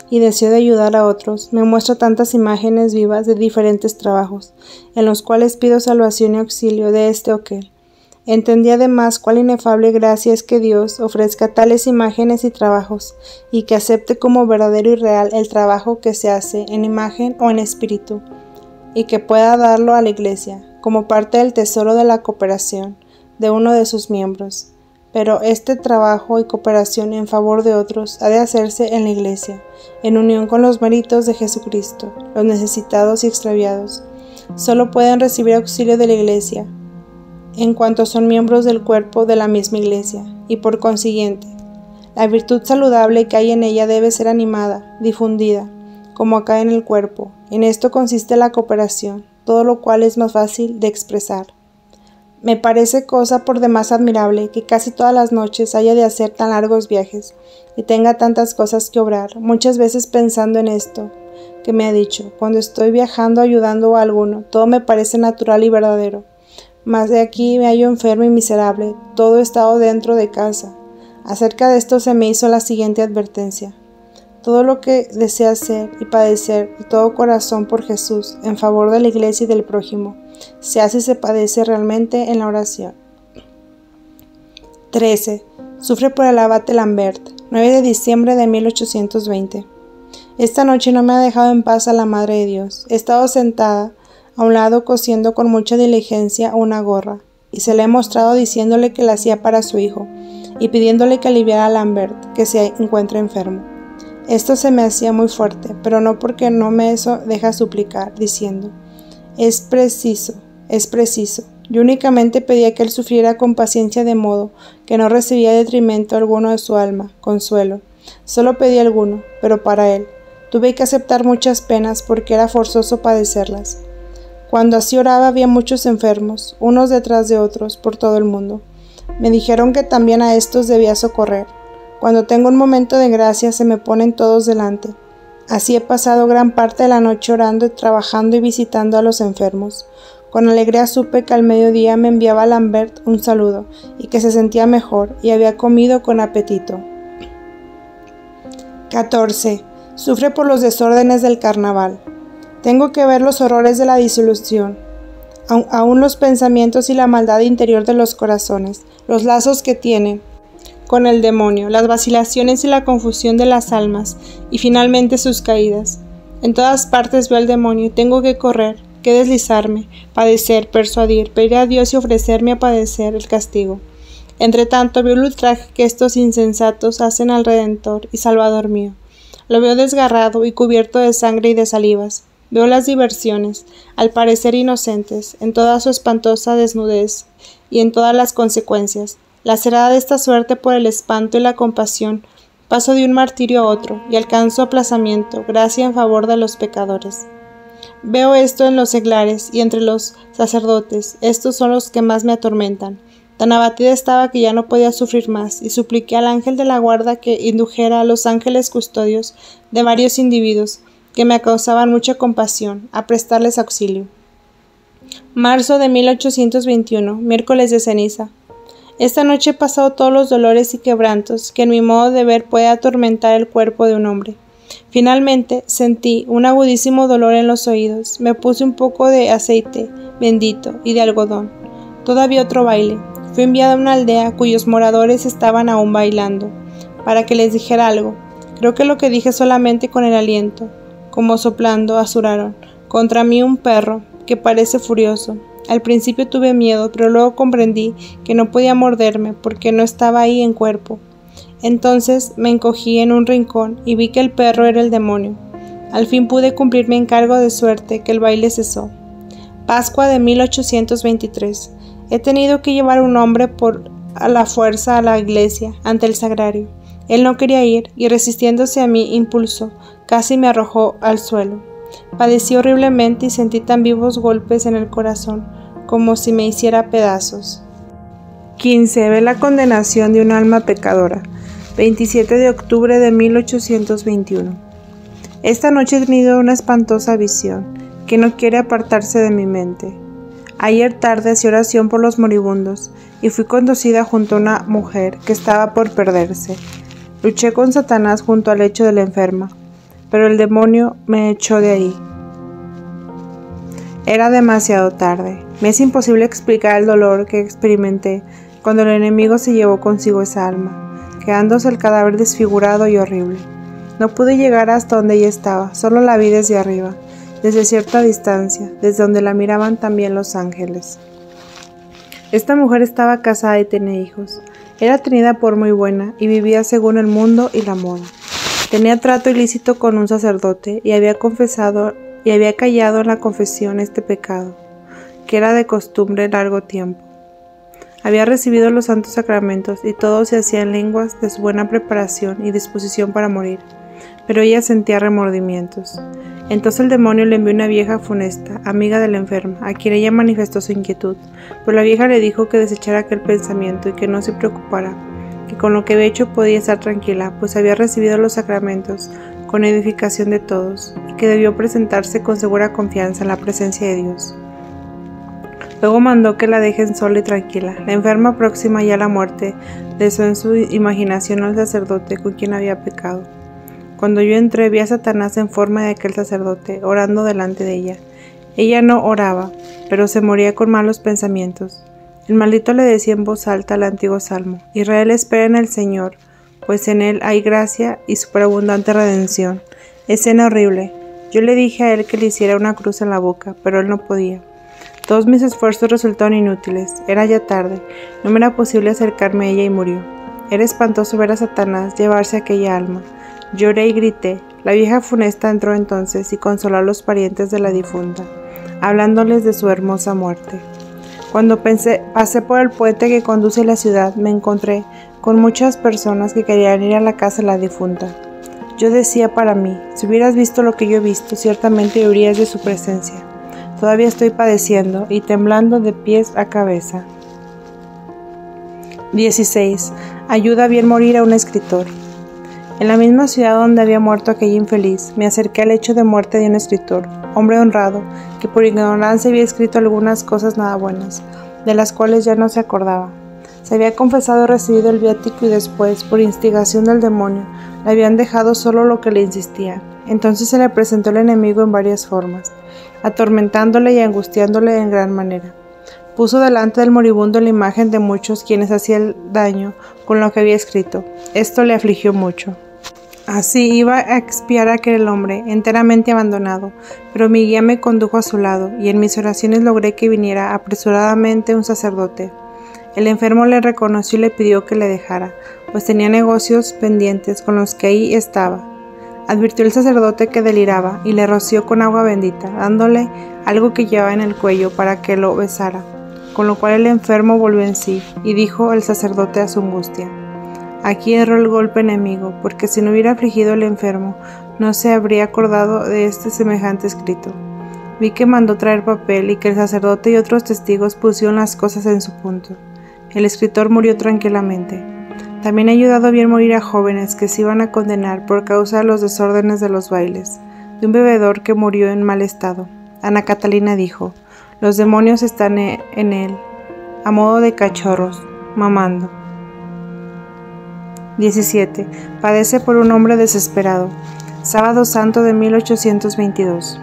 y deseo de ayudar a otros, me muestra tantas imágenes vivas de diferentes trabajos, en los cuales pido salvación y auxilio de este o aquel. Entendí además cuál inefable gracia es que Dios ofrezca tales imágenes y trabajos, y que acepte como verdadero y real el trabajo que se hace en imagen o en espíritu, y que pueda darlo a la Iglesia, como parte del tesoro de la cooperación de uno de sus miembros. Pero este trabajo y cooperación en favor de otros ha de hacerse en la Iglesia, en unión con los méritos de Jesucristo. Los necesitados y extraviados solo pueden recibir auxilio de la Iglesia, en cuanto son miembros del cuerpo de la misma Iglesia, y por consiguiente, la virtud saludable que hay en ella debe ser animada, difundida, como acá en el cuerpo. En esto consiste la cooperación, todo lo cual es más fácil de expresar. Me parece cosa por demás admirable que casi todas las noches haya de hacer tan largos viajes y tenga tantas cosas que obrar, muchas veces pensando en esto que me ha dicho. Cuando estoy viajando ayudando a alguno, todo me parece natural y verdadero. Mas de aquí me hallo enfermo y miserable, todo he estado dentro de casa. Acerca de esto se me hizo la siguiente advertencia. Todo lo que desea hacer y padecer de todo corazón por Jesús en favor de la iglesia y del prójimo, se hace y se padece realmente en la oración. 13. Sufre por el abate Lambert, 9 de diciembre de 1820. Esta noche no me ha dejado en paz a la Madre de Dios. He estado sentada a un lado cosiendo con mucha diligencia una gorra, y se la he mostrado diciéndole que la hacía para su hijo, y pidiéndole que aliviara a Lambert, que se encuentra enfermo. Esto se me hacía muy fuerte, pero no porque no me eso deja suplicar, diciendo, es preciso. Yo únicamente pedía que él sufriera con paciencia de modo que no recibía detrimento alguno de su alma, consuelo. Solo pedí alguno, pero para él. Tuve que aceptar muchas penas porque era forzoso padecerlas. Cuando así oraba había muchos enfermos, unos detrás de otros, por todo el mundo. Me dijeron que también a estos debía socorrer. Cuando tengo un momento de gracia se me ponen todos delante. Así he pasado gran parte de la noche orando, trabajando y visitando a los enfermos. Con alegría supe que al mediodía me enviaba a Lambert un saludo y que se sentía mejor y había comido con apetito. 14. Sufre por los desórdenes del carnaval. Tengo que ver los horrores de la disolución, aún los pensamientos y la maldad interior de los corazones, los lazos que tiene con el demonio, las vacilaciones y la confusión de las almas, y finalmente sus caídas. En todas partes veo al demonio y tengo que correr, que deslizarme, padecer, persuadir, pedir a Dios y ofrecerme a padecer el castigo. Entre tanto veo el ultraje que estos insensatos hacen al Redentor y Salvador mío. Lo veo desgarrado y cubierto de sangre y de salivas. Veo las diversiones, al parecer inocentes, en toda su espantosa desnudez y en todas las consecuencias. Lacerada de esta suerte por el espanto y la compasión, paso de un martirio a otro y alcanzo aplazamiento, gracia en favor de los pecadores. Veo esto en los seglares y entre los sacerdotes, estos son los que más me atormentan. Tan abatida estaba que ya no podía sufrir más, y supliqué al ángel de la guarda que indujera a los ángeles custodios de varios individuos, que me causaban mucha compasión, a prestarles auxilio. Marzo de 1821, miércoles de ceniza. Esta noche he pasado todos los dolores y quebrantos que en mi modo de ver puede atormentar el cuerpo de un hombre. Finalmente sentí un agudísimo dolor en los oídos. Me puse un poco de aceite bendito y de algodón. Todavía otro baile. Fui enviada a una aldea cuyos moradores estaban aún bailando, para que les dijera algo. Creo que lo que dije solamente con el aliento, como soplando, asuraron contra mí un perro que parece furioso. Al principio tuve miedo, pero luego comprendí que no podía morderme porque no estaba ahí en cuerpo. Entonces me encogí en un rincón y vi que el perro era el demonio. Al fin pude cumplir mi encargo de suerte que el baile cesó. Pascua de 1823. He tenido que llevar un hombre a la fuerza a la iglesia, ante el sagrario. Él no quería ir y resistiéndose a mi impulso, casi me arrojó al suelo. Padecí horriblemente y sentí tan vivos golpes en el corazón, como si me hiciera pedazos. 15. Ve la condenación de un alma pecadora. 27 de octubre de 1821. Esta noche he tenido una espantosa visión, que no quiere apartarse de mi mente. Ayer tarde hacía oración por los moribundos, y fui conducida junto a una mujer que estaba por perderse. Luché con Satanás junto al lecho de la enferma, pero el demonio me echó de ahí. Era demasiado tarde. Me es imposible explicar el dolor que experimenté cuando el enemigo se llevó consigo esa alma, quedándose el cadáver desfigurado y horrible. No pude llegar hasta donde ella estaba, solo la vi desde arriba, desde cierta distancia, desde donde la miraban también los ángeles. Esta mujer estaba casada y tenía hijos. Era tenida por muy buena y vivía según el mundo y la moda. Tenía trato ilícito con un sacerdote y había confesado y había callado en la confesión este pecado, que era de costumbre largo tiempo. Había recibido los santos sacramentos y todo se hacía en lenguas de su buena preparación y disposición para morir. pero ella sentía remordimientos. Entonces el demonio le envió una vieja funesta, amiga de la enferma, a quien ella manifestó su inquietud, pero la vieja le dijo que desechara aquel pensamiento y que no se preocupara, que con lo que había hecho podía estar tranquila, pues había recibido los sacramentos con edificación de todos, y que debió presentarse con segura confianza en la presencia de Dios. Luego mandó que la dejen sola y tranquila. La enferma, próxima ya a la muerte, deseó en su imaginación al sacerdote con quien había pecado. Cuando yo entré, vi a Satanás en forma de aquel sacerdote, orando delante de ella. Ella no oraba, pero se moría con malos pensamientos. El maldito le decía en voz alta el antiguo salmo: Israel espera en el Señor, pues en él hay gracia y superabundante redención. Escena horrible. Yo le dije a él que le hiciera una cruz en la boca, pero él no podía. Todos mis esfuerzos resultaron inútiles. Era ya tarde. No me era posible acercarme a ella y murió. Era espantoso ver a Satanás llevarse aquella alma. Lloré y grité. La vieja funesta entró entonces y consoló a los parientes de la difunta, hablándoles de su hermosa muerte. Cuando pasé por el puente que conduce a la ciudad, me encontré con muchas personas que querían ir a la casa de la difunta. Yo decía para mí: si hubieras visto lo que yo he visto, ciertamente huirías de su presencia. Todavía estoy padeciendo y temblando de pies a cabeza. 16. Ayuda a bien morir a un escritor. En la misma ciudad donde había muerto aquella infeliz, me acerqué al lecho de muerte de un escritor, hombre honrado, que por ignorancia había escrito algunas cosas nada buenas, de las cuales ya no se acordaba. Se había confesado y recibido el viático y después, por instigación del demonio, le habían dejado solo lo que le insistía. Entonces se le presentó el enemigo en varias formas, atormentándole y angustiándole en gran manera. Puso delante del moribundo la imagen de muchos quienes hacían daño con lo que había escrito. Esto le afligió mucho. Así iba a expiar a aquel hombre, enteramente abandonado, pero mi guía me condujo a su lado, y en mis oraciones logré que viniera apresuradamente un sacerdote. El enfermo le reconoció y le pidió que le dejara, pues tenía negocios pendientes con los que ahí estaba. Advirtió el sacerdote que deliraba y le roció con agua bendita, dándole algo que llevaba en el cuello para que lo besara, con lo cual el enfermo volvió en sí, y dijo el sacerdote a su angustia: aquí erró el golpe enemigo, porque si no hubiera afligido al enfermo, no se habría acordado de este semejante escrito. Vi que mandó traer papel y que el sacerdote y otros testigos pusieron las cosas en su punto. El escritor murió tranquilamente. También ha ayudado a bien morir a jóvenes que se iban a condenar por causa de los desórdenes de los bailes, de un bebedor que murió en mal estado. Ana Catalina dijo: los demonios están en él, a modo de cachorros, mamando. 17. Padece por un hombre desesperado. Sábado Santo de 1822.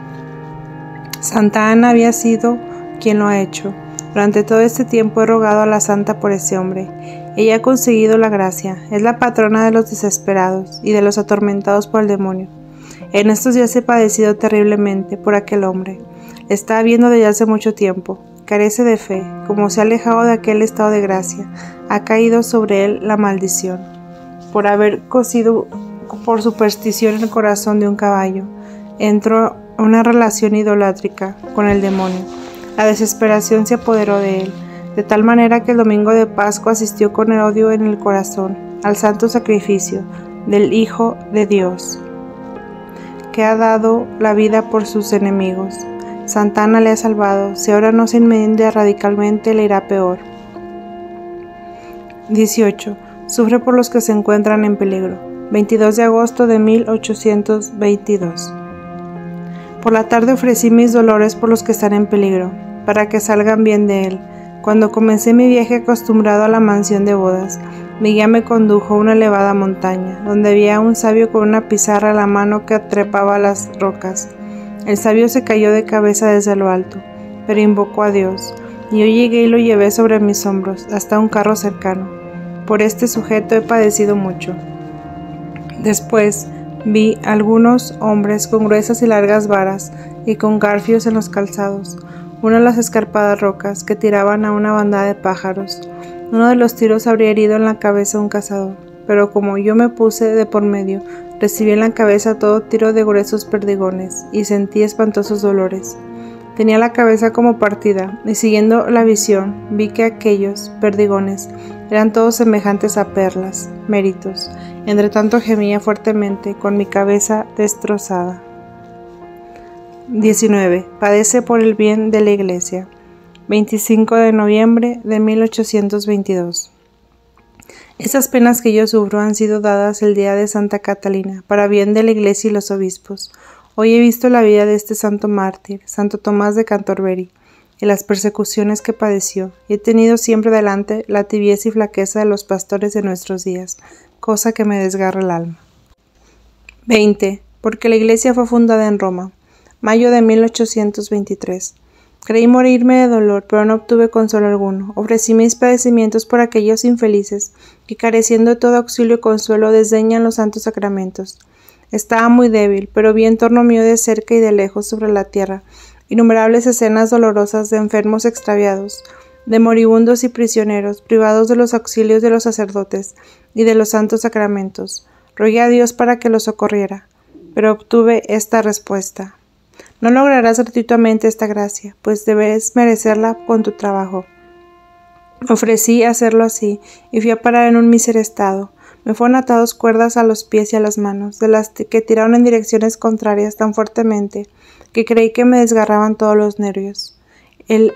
Santa Ana había sido quien lo ha hecho. Durante todo este tiempo he rogado a la Santa por ese hombre. Ella ha conseguido la gracia. Es la patrona de los desesperados y de los atormentados por el demonio. En estos días he padecido terriblemente por aquel hombre. Le estaba viendo desde hace mucho tiempo. Carece de fe. Como se ha alejado de aquel estado de gracia, ha caído sobre él la maldición, por haber cosido por superstición el corazón de un caballo. Entró en una relación idolátrica con el demonio. La desesperación se apoderó de él, de tal manera que el domingo de Pascua asistió con el odio en el corazón al santo sacrificio del Hijo de Dios, que ha dado la vida por sus enemigos. Santa Ana le ha salvado. Si ahora no se enmienda radicalmente, le irá peor. 18. Sufre por los que se encuentran en peligro. 22 de agosto de 1822. Por la tarde ofrecí mis dolores por los que están en peligro, para que salgan bien de él. Cuando comencé mi viaje acostumbrado a la mansión de bodas, mi guía me condujo a una elevada montaña, donde había un sabio con una pizarra a la mano que trepaba las rocas. El sabio se cayó de cabeza desde lo alto, pero invocó a Dios, y yo llegué y lo llevé sobre mis hombros hasta un carro cercano. Por este sujeto he padecido mucho. Después vi algunos hombres con gruesas y largas varas y con garfios en los calzados, una de las escarpadas rocas, que tiraban a una bandada de pájaros. Uno de los tiros habría herido en la cabeza a un cazador, pero como yo me puse de por medio, recibí en la cabeza todo tiro de gruesos perdigones, y sentí espantosos dolores. Tenía la cabeza como partida, y siguiendo la visión, vi que aquellos perdigones eran todos semejantes a perlas, méritos. Entre tanto gemía fuertemente, con mi cabeza destrozada. 19. Padece por el bien de la Iglesia. 25 de noviembre de 1822. Estas penas que yo sufro han sido dadas el día de Santa Catalina, para bien de la Iglesia y los obispos. Hoy he visto la vida de este santo mártir, Santo Tomás de Canterbury, y las persecuciones que padeció, y he tenido siempre delante la tibieza y flaqueza de los pastores de nuestros días, cosa que me desgarra el alma. 20. Porque la Iglesia fue fundada en Roma, mayo de 1823. Creí morirme de dolor, pero no obtuve consuelo alguno. Ofrecí mis padecimientos por aquellos infelices que, careciendo de todo auxilio y consuelo, desdeñan los santos sacramentos. Estaba muy débil, pero vi en torno mío de cerca y de lejos sobre la tierra innumerables escenas dolorosas de enfermos extraviados, de moribundos y prisioneros, privados de los auxilios de los sacerdotes y de los santos sacramentos. Rogué a Dios para que los socorriera, pero obtuve esta respuesta: no lograrás gratuitamente esta gracia, pues debes merecerla con tu trabajo. Ofrecí hacerlo así, y fui a parar en un mísero estado. Me fueron atados cuerdas a los pies y a las manos, de las que tiraron en direcciones contrarias tan fuertemente, que creí que me desgarraban todos los nervios. El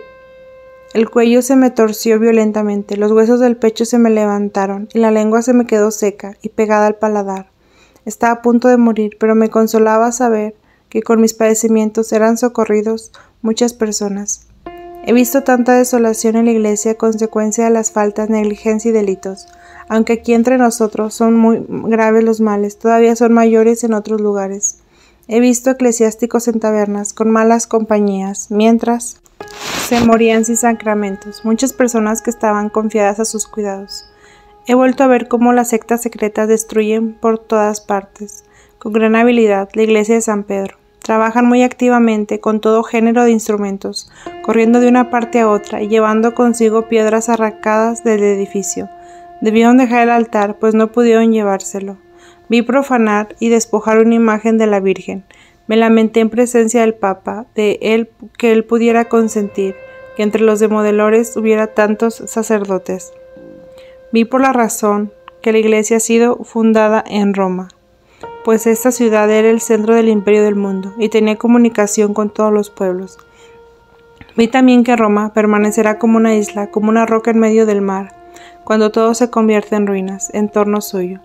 cuello se me torció violentamente, los huesos del pecho se me levantaron, y la lengua se me quedó seca y pegada al paladar. Estaba a punto de morir, pero me consolaba saber que con mis padecimientos eran socorridos muchas personas. He visto tanta desolación en la Iglesia a consecuencia de las faltas, negligencia y delitos. Aunque aquí entre nosotros son muy graves los males, todavía son mayores en otros lugares. He visto eclesiásticos en tabernas, con malas compañías, mientras se morían sin sacramentos, muchas personas que estaban confiadas a sus cuidados. He vuelto a ver cómo las sectas secretas destruyen por todas partes, con gran habilidad, la iglesia de San Pedro. Trabajan muy activamente con todo género de instrumentos, corriendo de una parte a otra y llevando consigo piedras arrancadas del edificio. Debieron dejar el altar, pues no pudieron llevárselo. Vi profanar y despojar una imagen de la Virgen. Me lamenté en presencia del Papa, de él que él pudiera consentir que entre los demoledores hubiera tantos sacerdotes. Vi por la razón que la Iglesia ha sido fundada en Roma, pues esta ciudad era el centro del imperio del mundo y tenía comunicación con todos los pueblos. Vi también que Roma permanecerá como una isla, como una roca en medio del mar, cuando todo se convierte en ruinas en torno suyo.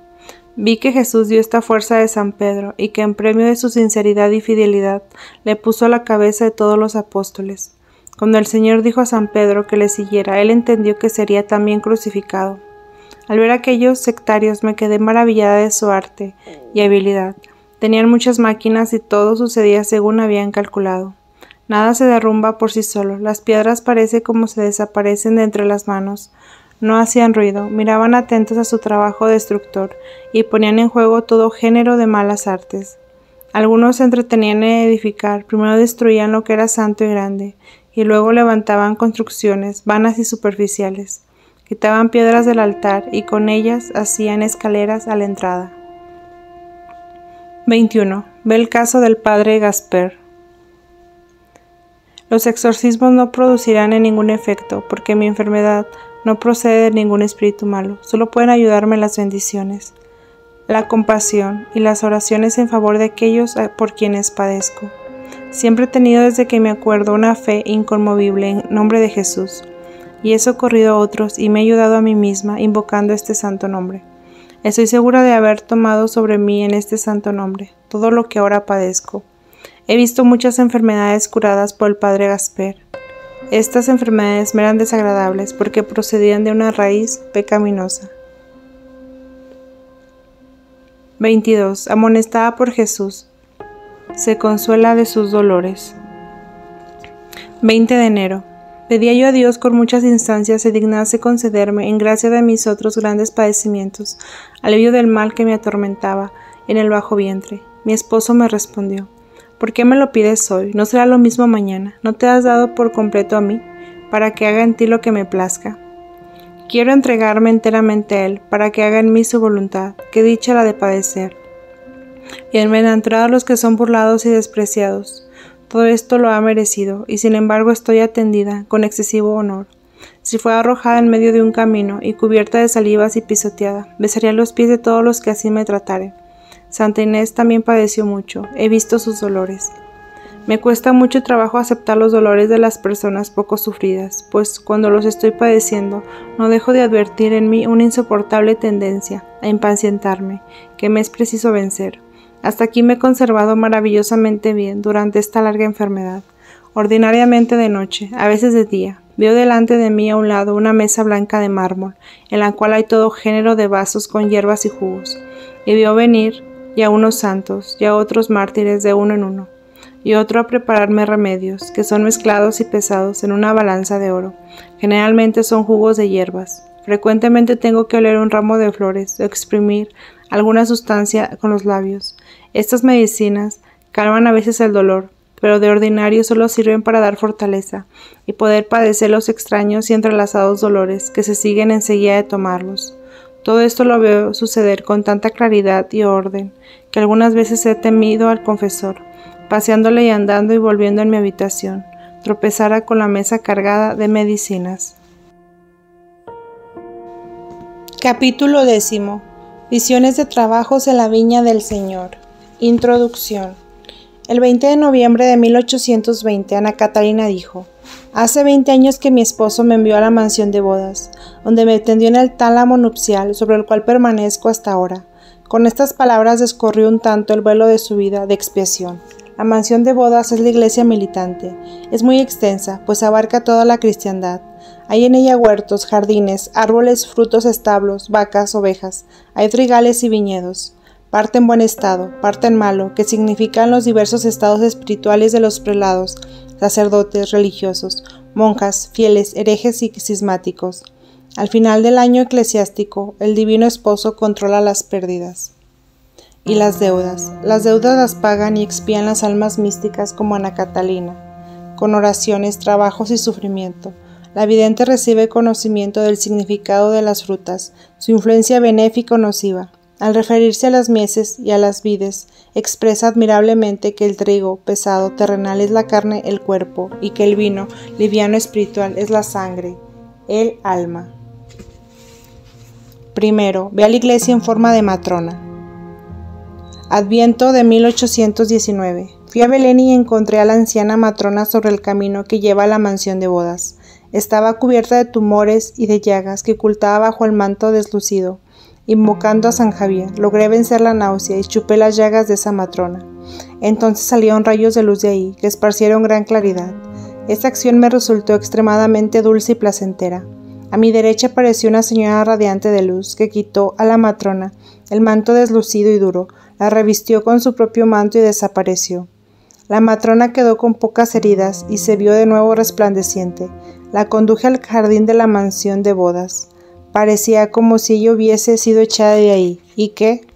Vi que Jesús dio esta fuerza de San Pedro y que en premio de su sinceridad y fidelidad le puso a la cabeza de todos los apóstoles. Cuando el Señor dijo a San Pedro que le siguiera, él entendió que sería también crucificado. Al ver a aquellos sectarios me quedé maravillada de su arte y habilidad. Tenían muchas máquinas y todo sucedía según habían calculado. Nada se derrumba por sí solo, las piedras parece como se desaparecen de entre las manos. No hacían ruido, miraban atentos a su trabajo destructor y ponían en juego todo género de malas artes. Algunos se entretenían en edificar, primero destruían lo que era santo y grande, y luego levantaban construcciones vanas y superficiales. Quitaban piedras del altar y con ellas hacían escaleras a la entrada. 21. Ve el caso del padre Gasper. Los exorcismos no producirán en ningún efecto, porque mi enfermedad no procede de ningún espíritu malo, solo pueden ayudarme las bendiciones, la compasión y las oraciones en favor de aquellos por quienes padezco. Siempre he tenido desde que me acuerdo una fe inconmovible en nombre de Jesús, y he socorrido a otros y me he ayudado a mí misma invocando este santo nombre. Estoy segura de haber tomado sobre mí en este santo nombre todo lo que ahora padezco. He visto muchas enfermedades curadas por el padre Gasper. Estas enfermedades me eran desagradables porque procedían de una raíz pecaminosa. 22. Amonestada por Jesús, se consuela de sus dolores. 20 de enero. Pedía yo a Dios con muchas instancias se dignase concederme, en gracia de mis otros grandes padecimientos, alivio del mal que me atormentaba en el bajo vientre. Mi esposo me respondió: ¿por qué me lo pides hoy? ¿No será lo mismo mañana? ¿No te has dado por completo a mí, para que haga en ti lo que me plazca? Quiero entregarme enteramente a Él, para que haga en mí su voluntad, que dicha la de padecer. Bienaventurado los que son burlados y despreciados. Todo esto lo ha merecido, y sin embargo estoy atendida con excesivo honor. Si fuera arrojada en medio de un camino y cubierta de salivas y pisoteada, besaría los pies de todos los que así me trataren. Santa Inés también padeció mucho, he visto sus dolores. Me cuesta mucho trabajo aceptar los dolores de las personas poco sufridas, pues cuando los estoy padeciendo, no dejo de advertir en mí una insoportable tendencia a impacientarme, que me es preciso vencer. Hasta aquí me he conservado maravillosamente bien durante esta larga enfermedad. Ordinariamente de noche, a veces de día, veo delante de mí a un lado una mesa blanca de mármol, en la cual hay todo género de vasos con hierbas y jugos, y veo venir ya unos santos, ya otros mártires de uno en uno, y otro a prepararme remedios, que son mezclados y pesados en una balanza de oro. Generalmente son jugos de hierbas. Frecuentemente tengo que oler un ramo de flores o exprimir alguna sustancia con los labios. Estas medicinas calman a veces el dolor, pero de ordinario solo sirven para dar fortaleza y poder padecer los extraños y entrelazados dolores que se siguen enseguida de tomarlos. Todo esto lo veo suceder con tanta claridad y orden que algunas veces he temido al confesor, paseándole y andando y volviendo en mi habitación, tropezara con la mesa cargada de medicinas. Capítulo 10. Visiones de trabajos en la viña del Señor. Introducción. El 20 de noviembre de 1820, Ana Catalina dijo: «Hace 20 años que mi esposo me envió a la mansión de bodas, donde me tendió en el tálamo nupcial sobre el cual permanezco hasta ahora». Con estas palabras descorrió un tanto el vuelo de su vida de expiación. La mansión de bodas es la iglesia militante. Es muy extensa, pues abarca toda la cristiandad. Hay en ella huertos, jardines, árboles, frutos, establos, vacas, ovejas. Hay trigales y viñedos. Parte en buen estado, parte en malo, que significan los diversos estados espirituales de los prelados, sacerdotes, religiosos, monjas, fieles, herejes y cismáticos. Al final del año eclesiástico, el divino esposo controla las pérdidas y las deudas. Las deudas las pagan y expían las almas místicas como Ana Catalina, con oraciones, trabajos y sufrimiento. La vidente recibe conocimiento del significado de las frutas, su influencia benéfica o nociva. Al referirse a las mieses y a las vides, expresa admirablemente que el trigo pesado terrenal es la carne, el cuerpo, y que el vino liviano espiritual es la sangre, el alma. Primero, ve a la iglesia en forma de matrona. Adviento de 1819. Fui a Belén y encontré a la anciana matrona sobre el camino que lleva a la mansión de bodas. Estaba cubierta de tumores y de llagas que ocultaba bajo el manto deslucido. Invocando a San Javier, logré vencer la náusea y chupé las llagas de esa matrona. Entonces salieron rayos de luz de ahí, que esparcieron gran claridad. Esta acción me resultó extremadamente dulce y placentera. A mi derecha apareció una señora radiante de luz, que quitó a la matrona el manto deslucido y duro, la revistió con su propio manto y desapareció. La matrona quedó con pocas heridas y se vio de nuevo resplandeciente. La conduje al jardín de la mansión de bodas. Parecía como si ella hubiese sido echada de ahí, y que,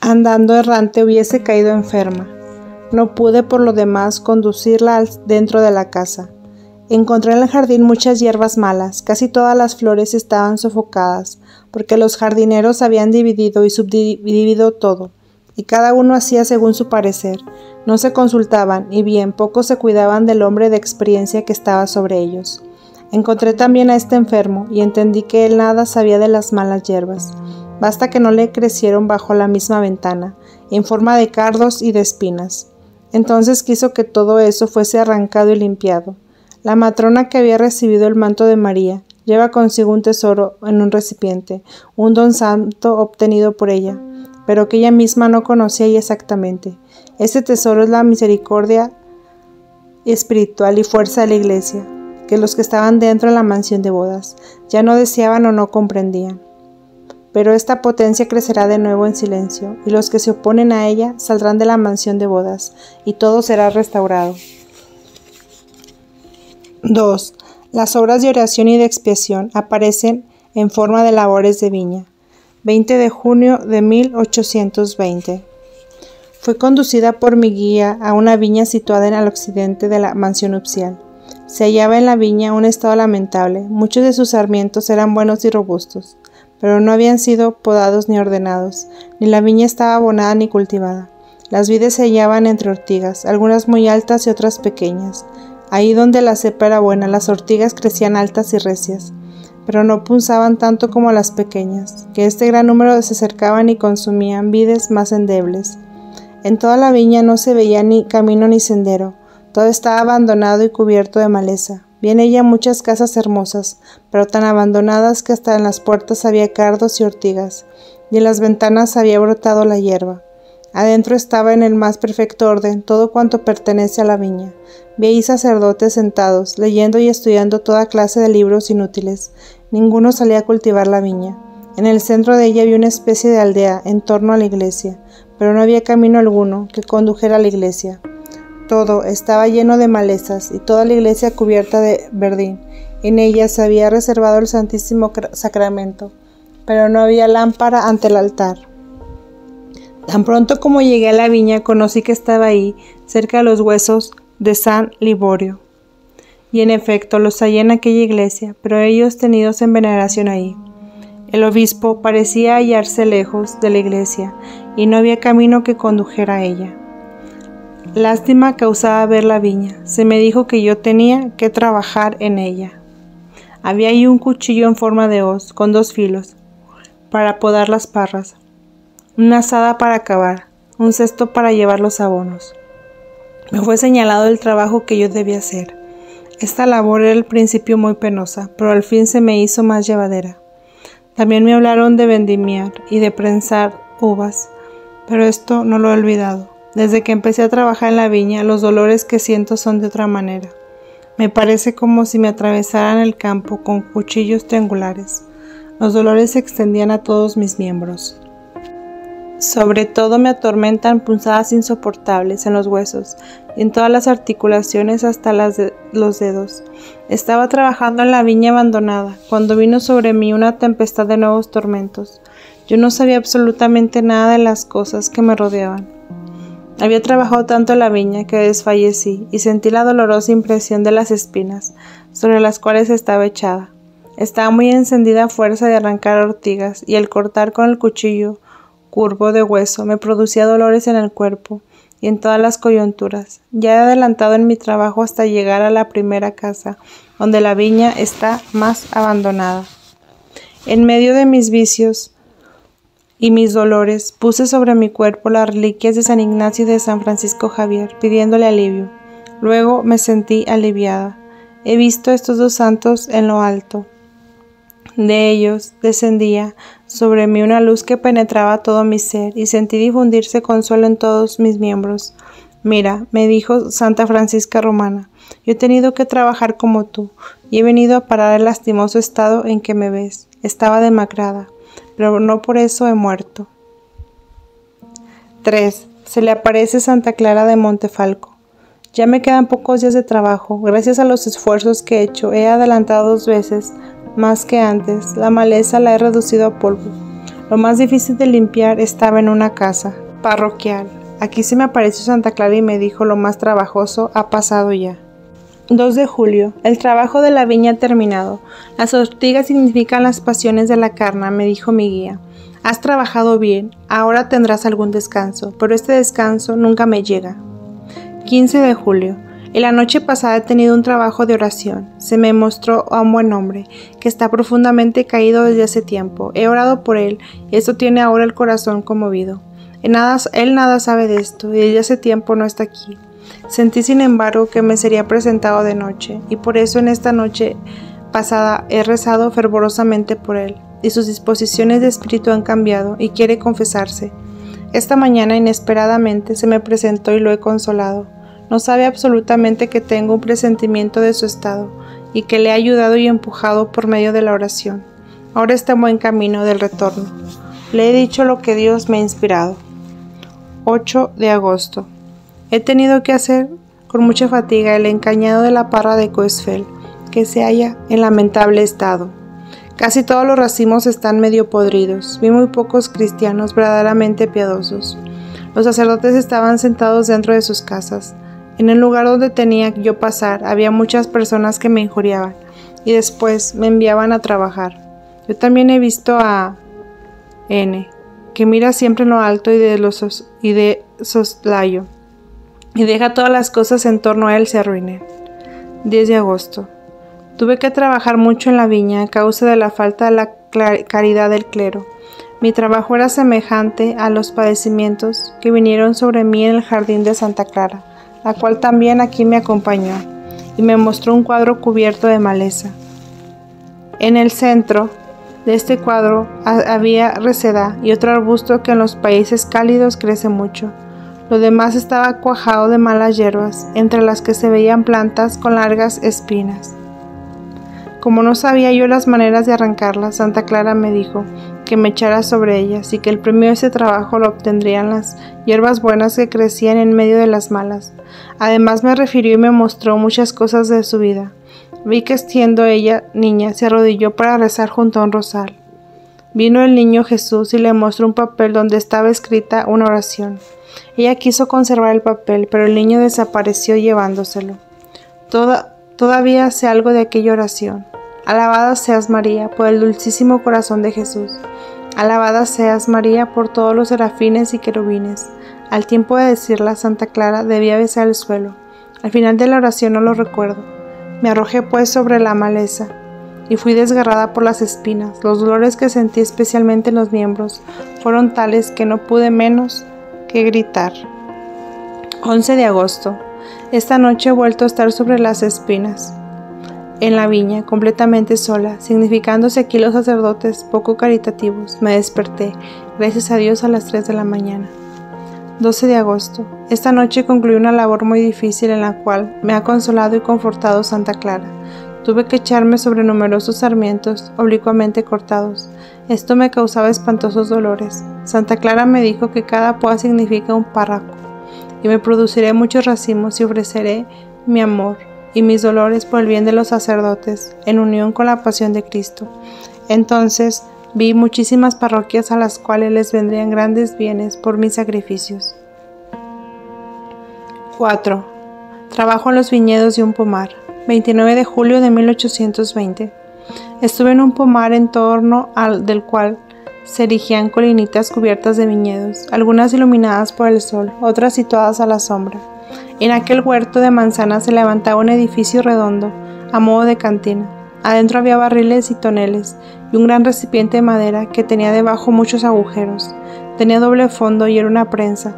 andando errante, hubiese caído enferma. No pude por lo demás conducirla dentro de la casa. Encontré en el jardín muchas hierbas malas, casi todas las flores estaban sofocadas, porque los jardineros habían dividido y subdividido todo, y cada uno hacía según su parecer. No se consultaban, y bien poco se cuidaban del hombre de experiencia que estaba sobre ellos. Encontré también a este enfermo, y entendí que él nada sabía de las malas hierbas. Basta que no le crecieron bajo la misma ventana, en forma de cardos y de espinas. Entonces quiso que todo eso fuese arrancado y limpiado. La matrona que había recibido el manto de María lleva consigo un tesoro en un recipiente, un don santo obtenido por ella, pero que ella misma no conocía exactamente. Este tesoro es la misericordia espiritual y fuerza de la iglesia, que los que estaban dentro de la mansión de bodas ya no deseaban o no comprendían. Pero esta potencia crecerá de nuevo en silencio, y los que se oponen a ella saldrán de la mansión de bodas, y todo será restaurado. 2. Las obras de oración y de expiación aparecen en forma de labores de viña. 20 de junio de 1820. Fue conducida por mi guía a una viña situada al occidente de la mansión nupcial. Se hallaba en la viña un estado lamentable. Muchos de sus sarmientos eran buenos y robustos, pero no habían sido podados ni ordenados, ni la viña estaba abonada ni cultivada. Las vides se hallaban entre ortigas, algunas muy altas y otras pequeñas. Ahí donde la cepa era buena, las ortigas crecían altas y recias, pero no punzaban tanto como las pequeñas, que este gran número se acercaban y consumían vides más endebles. En toda la viña no se veía ni camino ni sendero, todo estaba abandonado y cubierto de maleza. Vi en ella muchas casas hermosas, pero tan abandonadas que hasta en las puertas había cardos y ortigas, y en las ventanas había brotado la hierba. Adentro estaba en el más perfecto orden todo cuanto pertenece a la viña. Vi ahí sacerdotes sentados, leyendo y estudiando toda clase de libros inútiles. Ninguno salía a cultivar la viña. En el centro de ella había una especie de aldea en torno a la iglesia, pero no había camino alguno que condujera a la iglesia. Todo estaba lleno de malezas y toda la iglesia cubierta de verdín. En ella se había reservado el Santísimo Sacramento, pero no había lámpara ante el altar. Tan pronto como llegué a la viña, conocí que estaba ahí, cerca de los huesos de San Liborio. Y en efecto, los hallé en aquella iglesia, pero ellos tenidos en veneración ahí. El obispo parecía hallarse lejos de la iglesia, y no había camino que condujera a ella. Lástima causaba ver la viña. Se me dijo que yo tenía que trabajar en ella. Había ahí un cuchillo en forma de hoz, con 2 filos, para podar las parras, una azada para cavar, un cesto para llevar los abonos. Me fue señalado el trabajo que yo debía hacer. Esta labor era al principio muy penosa, pero al fin se me hizo más llevadera. También me hablaron de vendimiar y de prensar uvas, pero esto no lo he olvidado. Desde que empecé a trabajar en la viña, los dolores que siento son de otra manera. Me parece como si me atravesaran el campo con cuchillos triangulares. Los dolores se extendían a todos mis miembros. Sobre todo me atormentan punzadas insoportables en los huesos, en todas las articulaciones hasta las de los dedos. Estaba trabajando en la viña abandonada, cuando vino sobre mí una tempestad de nuevos tormentos. Yo no sabía absolutamente nada de las cosas que me rodeaban. Había trabajado tanto en la viña que desfallecí y sentí la dolorosa impresión de las espinas sobre las cuales estaba echada. Estaba muy encendida a fuerza de arrancar ortigas, y el cortar con el cuchillo curvo de hueso me producía dolores en el cuerpo y en todas las coyunturas. Ya he adelantado en mi trabajo hasta llegar a la primera casa, donde la viña está más abandonada. En medio de mis vicios y mis dolores, puse sobre mi cuerpo las reliquias de San Ignacio y de San Francisco Javier, pidiéndole alivio. Luego me sentí aliviada. He visto estos 2 santos en lo alto. De ellos descendía sobre mí una luz que penetraba todo mi ser, y sentí difundirse consuelo en todos mis miembros. Mira, me dijo Santa Francisca Romana, yo he tenido que trabajar como tú, y he venido a parar el lastimoso estado en que me ves. Estaba demacrada, pero no por eso he muerto. 3. Se le aparece Santa Clara de Montefalco. Ya me quedan pocos días de trabajo. Gracias a los esfuerzos que he hecho, he adelantado 2 veces más que antes. La maleza la he reducido a polvo. Lo más difícil de limpiar estaba en una casa parroquial. Aquí se me apareció Santa Clara y me dijo: lo más trabajoso ha pasado ya. 2 de julio. El trabajo de la viña ha terminado. Las ortigas significan las pasiones de la carne, me dijo mi guía. Has trabajado bien, ahora tendrás algún descanso, pero este descanso nunca me llega. 15 de julio. En la noche pasada he tenido un trabajo de oración. Se me mostró a un buen hombre, que está profundamente caído desde hace tiempo. He orado por él, y esto tiene ahora el corazón conmovido. Él nada sabe de esto, y desde hace tiempo no está aquí. Sentí, sin embargo, que me sería presentado de noche, y por eso en esta noche pasada he rezado fervorosamente por él, y sus disposiciones de espíritu han cambiado, y quiere confesarse. Esta mañana, inesperadamente, se me presentó y lo he consolado. No sabe absolutamente que tengo un presentimiento de su estado, y que le he ayudado y empujado por medio de la oración. Ahora está en buen camino del retorno. Le he dicho lo que Dios me ha inspirado. 8 de agosto. He tenido que hacer con mucha fatiga el encañado de la parra de Coesfeld, que se halla en lamentable estado. Casi todos los racimos están medio podridos. Vi muy pocos cristianos verdaderamente piadosos. Los sacerdotes estaban sentados dentro de sus casas. En el lugar donde tenía yo pasar había muchas personas que me injuriaban y después me enviaban a trabajar. Yo también he visto a N, que mira siempre en lo alto y de soslayo, y deja todas las cosas en torno a él se arruinen. 10 de agosto. Tuve que trabajar mucho en la viña a causa de la falta de la caridad del clero. Mi trabajo era semejante a los padecimientos que vinieron sobre mí en el jardín de Santa Clara, la cual también aquí me acompañó, y me mostró un cuadro cubierto de maleza. En el centro de este cuadro había reseda y otro arbusto que en los países cálidos crece mucho. Lo demás estaba cuajado de malas hierbas, entre las que se veían plantas con largas espinas. Como no sabía yo las maneras de arrancarlas, Santa Clara me dijo que me echara sobre ellas y que el premio de ese trabajo lo obtendrían las hierbas buenas que crecían en medio de las malas. Además me refirió y me mostró muchas cosas de su vida. Vi que siendo ella niña se arrodilló para rezar junto a un rosal. Vino el niño Jesús y le mostró un papel donde estaba escrita una oración. Ella quiso conservar el papel, pero el niño desapareció llevándoselo. Todavía sé algo de aquella oración. Alabada seas María por el dulcísimo corazón de Jesús. Alabada seas María por todos los serafines y querubines. Al tiempo de decirla, Santa Clara debía besar el suelo. Al final de la oración no lo recuerdo. Me arrojé pues sobre la maleza y fui desgarrada por las espinas. Los dolores que sentí especialmente en los miembros fueron tales que no pude menos que gritar. 11 de agosto. Esta noche he vuelto a estar sobre las espinas, en la viña, completamente sola, significándose aquí los sacerdotes poco caritativos. Me desperté, gracias a Dios, a las 3 de la mañana. 12 de agosto. Esta noche concluí una labor muy difícil en la cual me ha consolado y confortado Santa Clara. Tuve que echarme sobre numerosos sarmientos oblicuamente cortados. Esto me causaba espantosos dolores. Santa Clara me dijo que cada púa significa un párrafo, y me produciré muchos racimos y ofreceré mi amor y mis dolores por el bien de los sacerdotes, en unión con la pasión de Cristo. Entonces vi muchísimas parroquias a las cuales les vendrían grandes bienes por mis sacrificios. 4. Trabajo en los viñedos de un pomar. 29 de julio de 1820. Estuve en un pomar en torno del cual se erigían colinitas cubiertas de viñedos, algunas iluminadas por el sol, otras situadas a la sombra. En aquel huerto de manzanas se levantaba un edificio redondo, a modo de cantina. Adentro había barriles y toneles, y un gran recipiente de madera que tenía debajo muchos agujeros. Tenía doble fondo y era una prensa.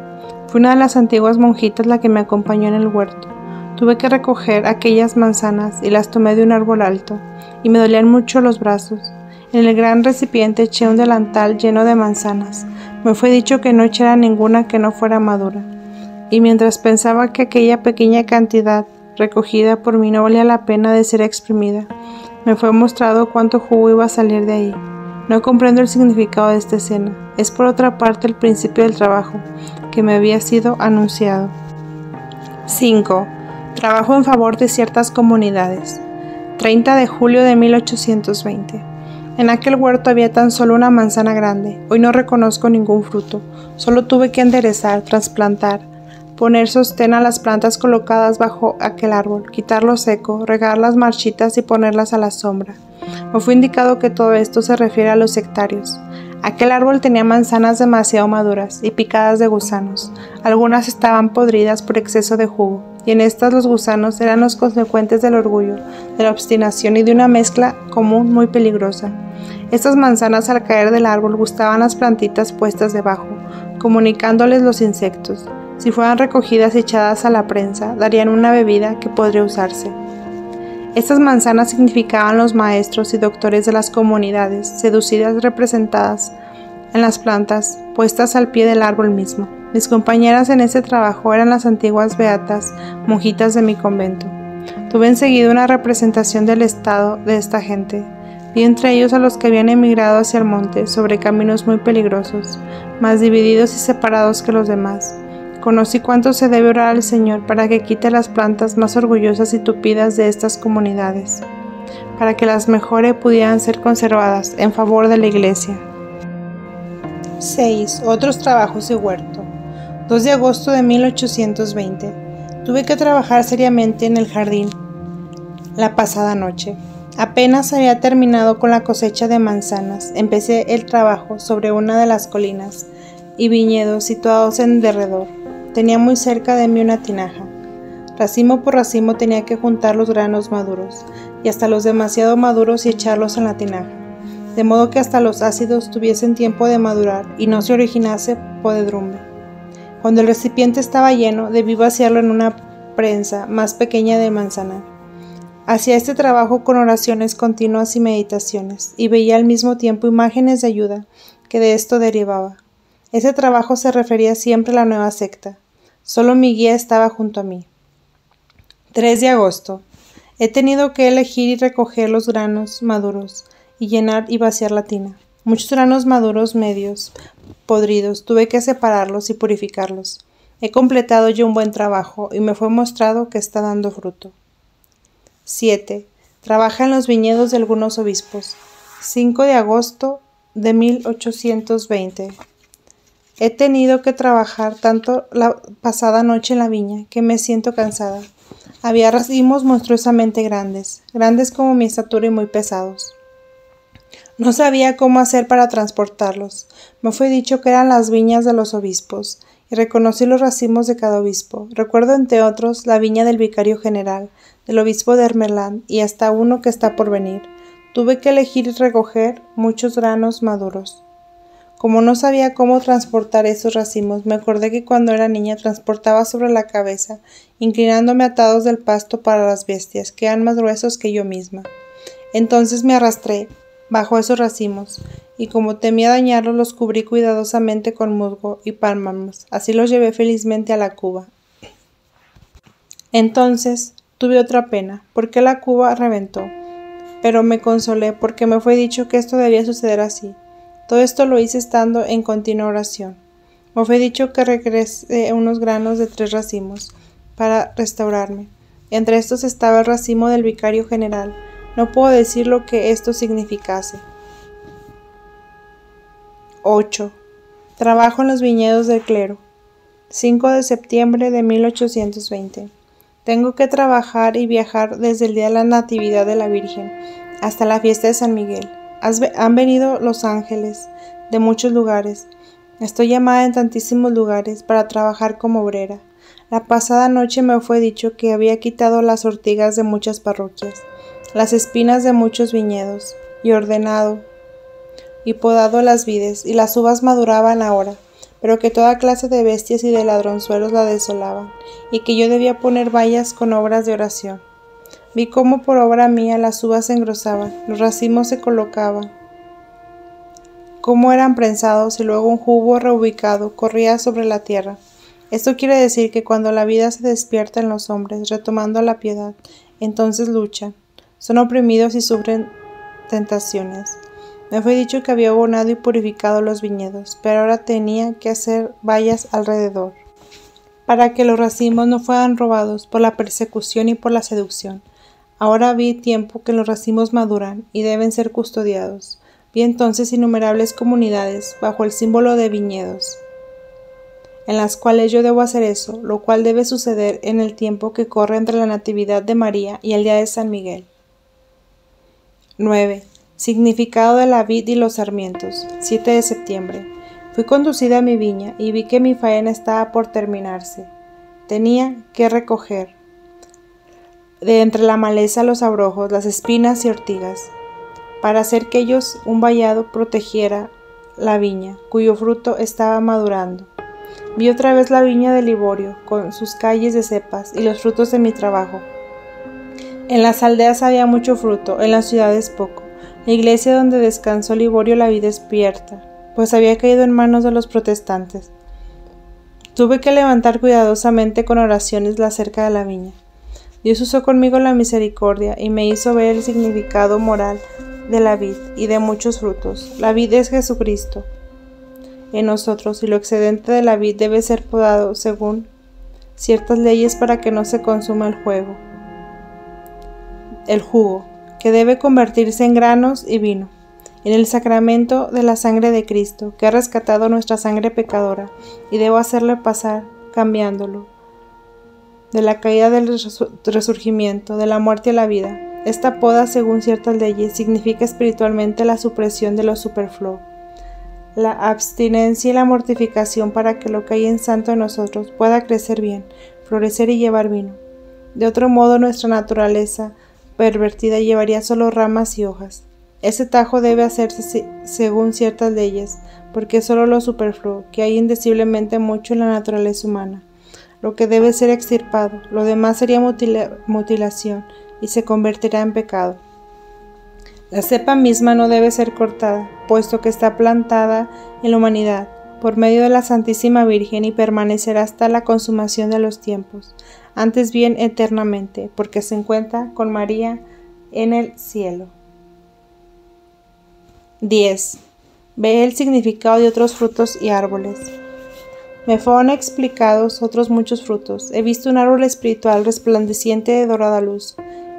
Fue una de las antiguas monjitas la que me acompañó en el huerto. Tuve que recoger aquellas manzanas y las tomé de un árbol alto, y me dolían mucho los brazos. En el gran recipiente eché un delantal lleno de manzanas. Me fue dicho que no echara ninguna que no fuera madura. Y mientras pensaba que aquella pequeña cantidad recogida por mí no valía la pena de ser exprimida, me fue mostrado cuánto jugo iba a salir de ahí. No comprendo el significado de esta escena. Es por otra parte el principio del trabajo que me había sido anunciado. 5. Trabajo en favor de ciertas comunidades. 30 de julio de 1820. En aquel huerto había tan solo una manzana grande. Hoy no reconozco ningún fruto. Solo tuve que enderezar, trasplantar, poner sostén a las plantas colocadas bajo aquel árbol, quitarlo seco, regar las marchitas y ponerlas a la sombra. Me fue indicado que todo esto se refiere a los sectarios. Aquel árbol tenía manzanas demasiado maduras y picadas de gusanos. Algunas estaban podridas por exceso de jugo, y en estas los gusanos eran los consecuentes del orgullo, de la obstinación y de una mezcla común muy peligrosa. Estas manzanas al caer del árbol gustaban las plantitas puestas debajo, comunicándoles los insectos. Si fueran recogidas y echadas a la prensa, darían una bebida que podría usarse. Estas manzanas significaban los maestros y doctores de las comunidades, seducidas representadas en las plantas, puestas al pie del árbol mismo. Mis compañeras en este trabajo eran las antiguas beatas, monjitas de mi convento. Tuve enseguida una representación del estado de esta gente. Vi entre ellos a los que habían emigrado hacia el monte, sobre caminos muy peligrosos, más divididos y separados que los demás. Conocí cuánto se debe orar al Señor para que quite las plantas más orgullosas y tupidas de estas comunidades, para que las mejore pudieran ser conservadas en favor de la Iglesia. 6. Otros trabajos de huerto. 2 de agosto de 1820. Tuve que trabajar seriamente en el jardín la pasada noche. Apenas había terminado con la cosecha de manzanas, empecé el trabajo sobre una de las colinas y viñedos situados en derredor. Tenía muy cerca de mí una tinaja. Racimo por racimo tenía que juntar los granos maduros, y hasta los demasiado maduros y echarlos en la tinaja, de modo que hasta los ácidos tuviesen tiempo de madurar y no se originase podredumbre. Cuando el recipiente estaba lleno, debí vaciarlo en una prensa más pequeña de manzanar. Hacía este trabajo con oraciones continuas y meditaciones, y veía al mismo tiempo imágenes de ayuda que de esto derivaba. Ese trabajo se refería siempre a la nueva secta. Solo mi guía estaba junto a mí. 3 de agosto. He tenido que elegir y recoger los granos maduros, y llenar y vaciar la tina. Muchos granos maduros medios, podridos, tuve que separarlos y purificarlos. He completado yo un buen trabajo, y me fue mostrado que está dando fruto. 7. Trabaja en los viñedos de algunos obispos. 5 de agosto de 1820. He tenido que trabajar tanto la pasada noche en la viña que me siento cansada. Había racimos monstruosamente grandes, grandes como mi estatura y muy pesados. No sabía cómo hacer para transportarlos. Me fue dicho que eran las viñas de los obispos, y reconocí los racimos de cada obispo. Recuerdo, entre otros, la viña del vicario general, del obispo de Ermelo y hasta uno que está por venir. Tuve que elegir y recoger muchos granos maduros. Como no sabía cómo transportar esos racimos, me acordé que cuando era niña transportaba sobre la cabeza, inclinándome atados del pasto para las bestias, que eran más gruesos que yo misma. Entonces me arrastré bajo esos racimos, y como temía dañarlos, los cubrí cuidadosamente con musgo y pálmanos. Así los llevé felizmente a la cuba. Entonces tuve otra pena, porque la cuba reventó, pero me consolé porque me fue dicho que esto debía suceder así. Todo esto lo hice estando en continua oración. Me fue dicho que regresé unos granos de 3 racimos para restaurarme. Entre estos estaba el racimo del vicario general. No puedo decir lo que esto significase. 8. Trabajo en los viñedos del clero. 5 de septiembre de 1820. Tengo que trabajar y viajar desde el día de la Natividad de la Virgen hasta la fiesta de San Miguel. Han venido los ángeles de muchos lugares. Estoy llamada en tantísimos lugares para trabajar como obrera. La pasada noche me fue dicho que había quitado las ortigas de muchas parroquias, las espinas de muchos viñedos, y ordenado y podado las vides, y las uvas maduraban ahora, pero que toda clase de bestias y de ladronzuelos la desolaban, y que yo debía poner vallas con obras de oración. Vi cómo por obra mía las uvas se engrosaban, los racimos se colocaban, cómo eran prensados y luego un jugo reubicado corría sobre la tierra. Esto quiere decir que cuando la vida se despierta en los hombres, retomando la piedad, entonces luchan, son oprimidos y sufren tentaciones. Me fue dicho que había abonado y purificado los viñedos, pero ahora tenía que hacer vallas alrededor, para que los racimos no fueran robados por la persecución y por la seducción. Ahora vi tiempo que los racimos maduran y deben ser custodiados. Vi entonces innumerables comunidades bajo el símbolo de viñedos, en las cuales yo debo hacer eso, lo cual debe suceder en el tiempo que corre entre la Natividad de María y el día de San Miguel. 9. Significado de la vid y los sarmientos. 7 de septiembre. Fui conducida a mi viña y vi que mi faena estaba por terminarse. Tenía que recoger de entre la maleza los abrojos, las espinas y ortigas, para hacer que ellos un vallado protegiera la viña, cuyo fruto estaba madurando. Vi otra vez la viña de Liborio, con sus calles de cepas y los frutos de mi trabajo. En las aldeas había mucho fruto, en las ciudades poco. La iglesia donde descansó Liborio la vi despierta, pues había caído en manos de los protestantes. Tuve que levantar cuidadosamente con oraciones la cerca de la viña. Dios usó conmigo la misericordia y me hizo ver el significado moral de la vid y de muchos frutos. La vid es Jesucristo en nosotros, y lo excedente de la vid debe ser podado según ciertas leyes para que no se consuma el jugo, que debe convertirse en granos y vino, en el sacramento de la sangre de Cristo, que ha rescatado nuestra sangre pecadora, y debo hacerle pasar cambiándolo de la caída del resurgimiento, de la muerte a la vida. Esta poda, según ciertas leyes, significa espiritualmente la supresión de lo superfluo, la abstinencia y la mortificación para que lo que hay en santo en nosotros pueda crecer bien, florecer y llevar vino. De otro modo, nuestra naturaleza pervertida llevaría solo ramas y hojas. Ese tajo debe hacerse según ciertas leyes, porque es solo lo superfluo, que hay indeciblemente mucho en la naturaleza humana, lo que debe ser extirpado. Lo demás sería mutilación y se convertirá en pecado. La cepa misma no debe ser cortada, puesto que está plantada en la humanidad por medio de la Santísima Virgen y permanecerá hasta la consumación de los tiempos, antes bien eternamente, porque se encuentra con María en el cielo. 10. Ve el significado de otros frutos y árboles. Me fueron explicados otros muchos frutos. He visto un árbol espiritual resplandeciente de dorada luz.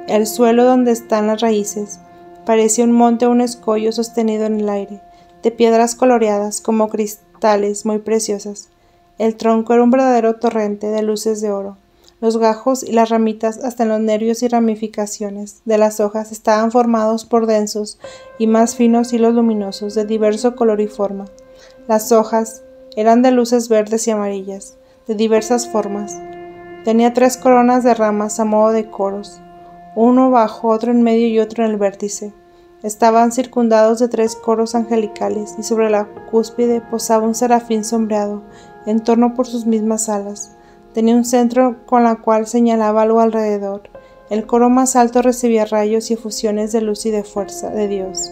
El suelo donde están las raíces parecía un monte o un escollo sostenido en el aire, de piedras coloreadas como cristales muy preciosas. El tronco era un verdadero torrente de luces de oro. Los gajos y las ramitas, hasta en los nervios y ramificaciones de las hojas, estaban formados por densos y más finos hilos luminosos de diverso color y forma. Las hojas eran de luces verdes y amarillas, de diversas formas. Tenía 3 coronas de ramas a modo de coros, uno bajo, otro en medio y otro en el vértice. Estaban circundados de 3 coros angelicales, y sobre la cúspide posaba un serafín sombreado, en torno por sus mismas alas. Tenía un centro con la cual señalaba algo alrededor. El coro más alto recibía rayos y efusiones de luz y de fuerza de Dios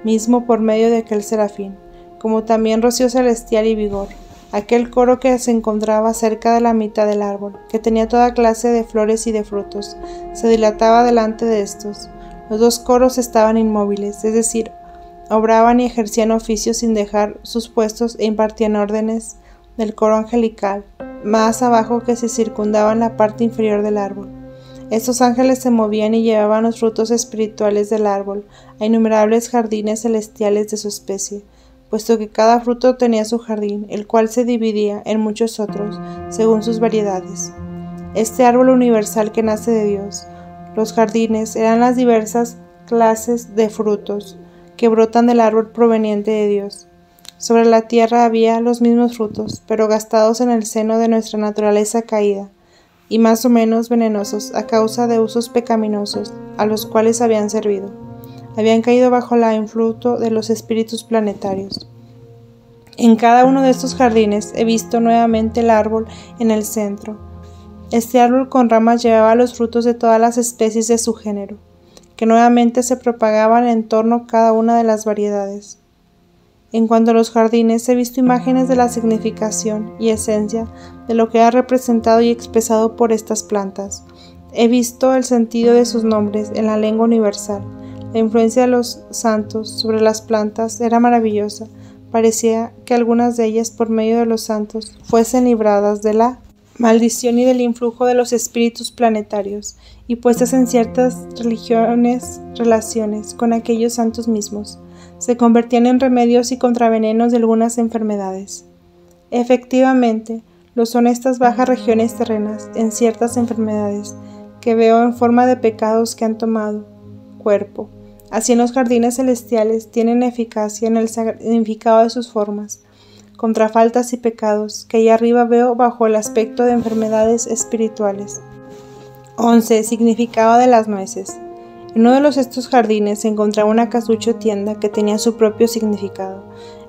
mismo por medio de aquel serafín, como también rocío celestial y vigor. Aquel coro que se encontraba cerca de la mitad del árbol, que tenía toda clase de flores y de frutos, se dilataba delante de estos. Los 2 coros estaban inmóviles, es decir, obraban y ejercían oficios sin dejar sus puestos e impartían órdenes del coro angelical, más abajo que se circundaban la parte inferior del árbol. Estos ángeles se movían y llevaban los frutos espirituales del árbol a innumerables jardines celestiales de su especie, puesto que cada fruto tenía su jardín, el cual se dividía en muchos otros, según sus variedades. Este árbol universal que nace de Dios, los jardines, eran las diversas clases de frutos que brotan del árbol proveniente de Dios. Sobre la tierra había los mismos frutos, pero gastados en el seno de nuestra naturaleza caída, y más o menos venenosos a causa de usos pecaminosos a los cuales habían servido. Habían caído bajo la influjo de los espíritus planetarios. En cada uno de estos jardines he visto nuevamente el árbol en el centro. Este árbol con ramas llevaba los frutos de todas las especies de su género, que nuevamente se propagaban en torno cada una de las variedades. En cuanto a los jardines, he visto imágenes de la significación y esencia de lo que ha representado y expresado por estas plantas. He visto el sentido de sus nombres en la lengua universal. La influencia de los santos sobre las plantas era maravillosa. Parecía que algunas de ellas, por medio de los santos, fuesen libradas de la maldición y del influjo de los espíritus planetarios, y puestas en ciertas relaciones con aquellos santos mismos, se convertían en remedios y contravenenos de algunas enfermedades. Efectivamente, lo son estas bajas regiones terrenas en ciertas enfermedades que veo en forma de pecados que han tomado cuerpo. Así en los jardines celestiales tienen eficacia en el significado de sus formas, contra faltas y pecados que allá arriba veo bajo el aspecto de enfermedades espirituales. 11. Significado de las nueces. En uno de estos jardines se encontraba una casucha o tienda que tenía su propio significado.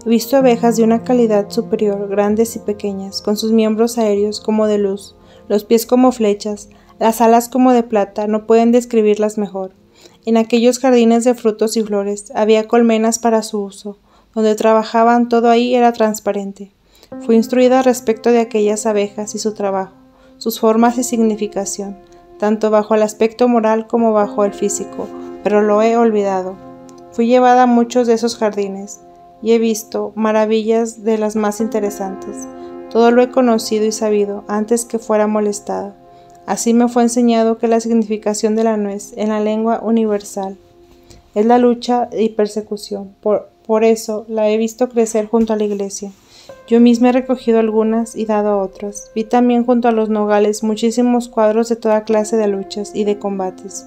He visto abejas de una calidad superior, grandes y pequeñas, con sus miembros aéreos como de luz, los pies como flechas, las alas como de plata, no pueden describirlas mejor. En aquellos jardines de frutos y flores había colmenas para su uso. Donde trabajaban, todo ahí era transparente. Fui instruida respecto de aquellas abejas y su trabajo, sus formas y significación, tanto bajo el aspecto moral como bajo el físico, pero lo he olvidado. Fui llevada a muchos de esos jardines, y he visto maravillas de las más interesantes. Todo lo he conocido y sabido antes que fuera molestada. Así me fue enseñado que la significación de la nuez en la lengua universal es la lucha y persecución. Por eso la he visto crecer junto a la iglesia. Yo misma he recogido algunas y dado otras. Vi también junto a los nogales muchísimos cuadros de toda clase de luchas y de combates,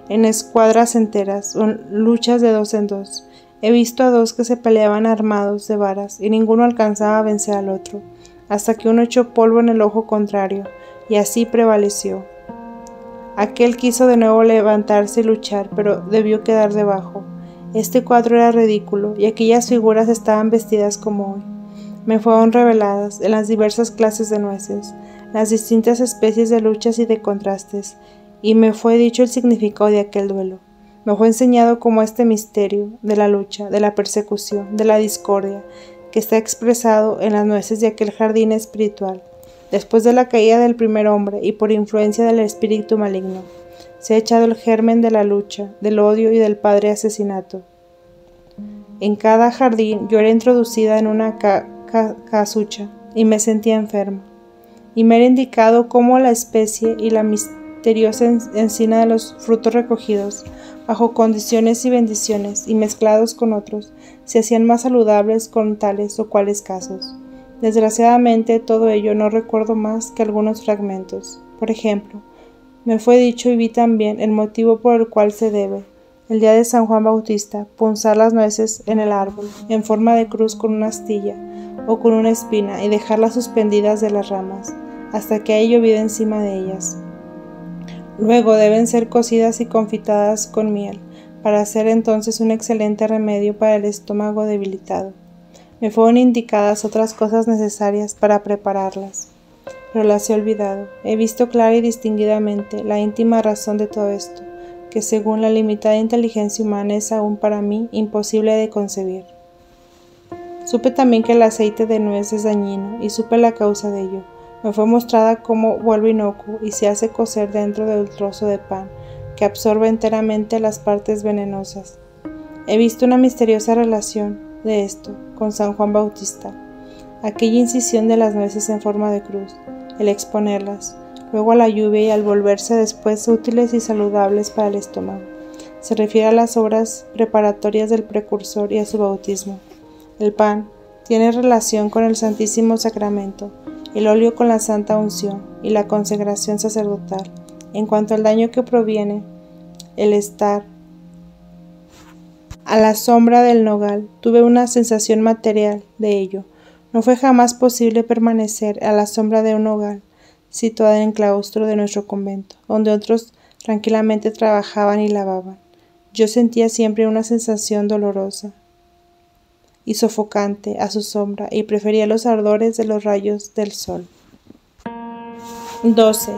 en escuadras enteras, luchas de 2 en 2. He visto a 2 que se peleaban armados de varas, y ninguno alcanzaba a vencer al otro, hasta que uno echó polvo en el ojo contrario, y así prevaleció. Aquel quiso de nuevo levantarse y luchar, pero debió quedar debajo. Este cuadro era ridículo, y aquellas figuras estaban vestidas como hoy. Me fueron reveladas, en las diversas clases de nueces, las distintas especies de luchas y de contrastes, y me fue dicho el significado de aquel duelo. Me fue enseñado como este misterio de la lucha, de la persecución, de la discordia, que está expresado en las nueces de aquel jardín espiritual. Después de la caída del primer hombre y por influencia del espíritu maligno, se ha echado el germen de la lucha, del odio y del padre asesinato. En cada jardín yo era introducida en una casucha y me sentía enferma, y me era indicado cómo la especie y la misteriosa encina de los frutos recogidos, bajo condiciones y bendiciones y mezclados con otros, se hacían más saludables con tales o cuales casos. Desgraciadamente todo ello no recuerdo más que algunos fragmentos. Por ejemplo, me fue dicho y vi también el motivo por el cual se debe, el día de San Juan Bautista, punzar las nueces en el árbol, en forma de cruz con una astilla o con una espina, y dejarlas suspendidas de las ramas, hasta que haya llovido encima de ellas. Luego deben ser cocidas y confitadas con miel, para hacer entonces un excelente remedio para el estómago debilitado. Me fueron indicadas otras cosas necesarias para prepararlas, pero las he olvidado. He visto clara y distinguidamente la íntima razón de todo esto, que según la limitada inteligencia humana es aún para mí imposible de concebir. Supe también que el aceite de nuez es dañino, y supe la causa de ello. Me fue mostrada cómo vuelve inocuo y se hace cocer dentro del trozo de pan, que absorbe enteramente las partes venenosas. He visto una misteriosa relación de esto con San Juan Bautista, aquella incisión de las nueces en forma de cruz, el exponerlas, luego a la lluvia y al volverse después útiles y saludables para el estómago. Se refiere a las obras preparatorias del precursor y a su bautismo. El pan tiene relación con el Santísimo Sacramento, el óleo con la Santa Unción y la consagración sacerdotal. En cuanto al daño que proviene, el estar a la sombra del nogal, tuve una sensación material de ello. No fue jamás posible permanecer a la sombra de un nogal, situada en el claustro de nuestro convento, donde otros tranquilamente trabajaban y lavaban. Yo sentía siempre una sensación dolorosa y sofocante a su sombra, y prefería los ardores de los rayos del sol. 12.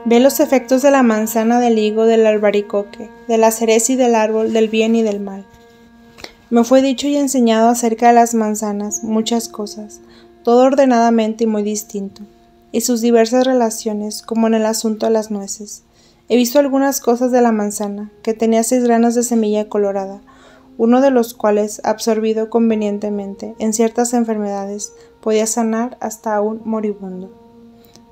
Ve los efectos de la manzana, del higo, del albaricoque, de la cereza y del árbol, del bien y del mal. Me fue dicho y enseñado acerca de las manzanas muchas cosas, todo ordenadamente y muy distinto, y sus diversas relaciones, como en el asunto de las nueces. He visto algunas cosas de la manzana, que tenía 6 granos de semilla colorada, uno de los cuales, absorbido convenientemente en ciertas enfermedades, podía sanar hasta a un moribundo.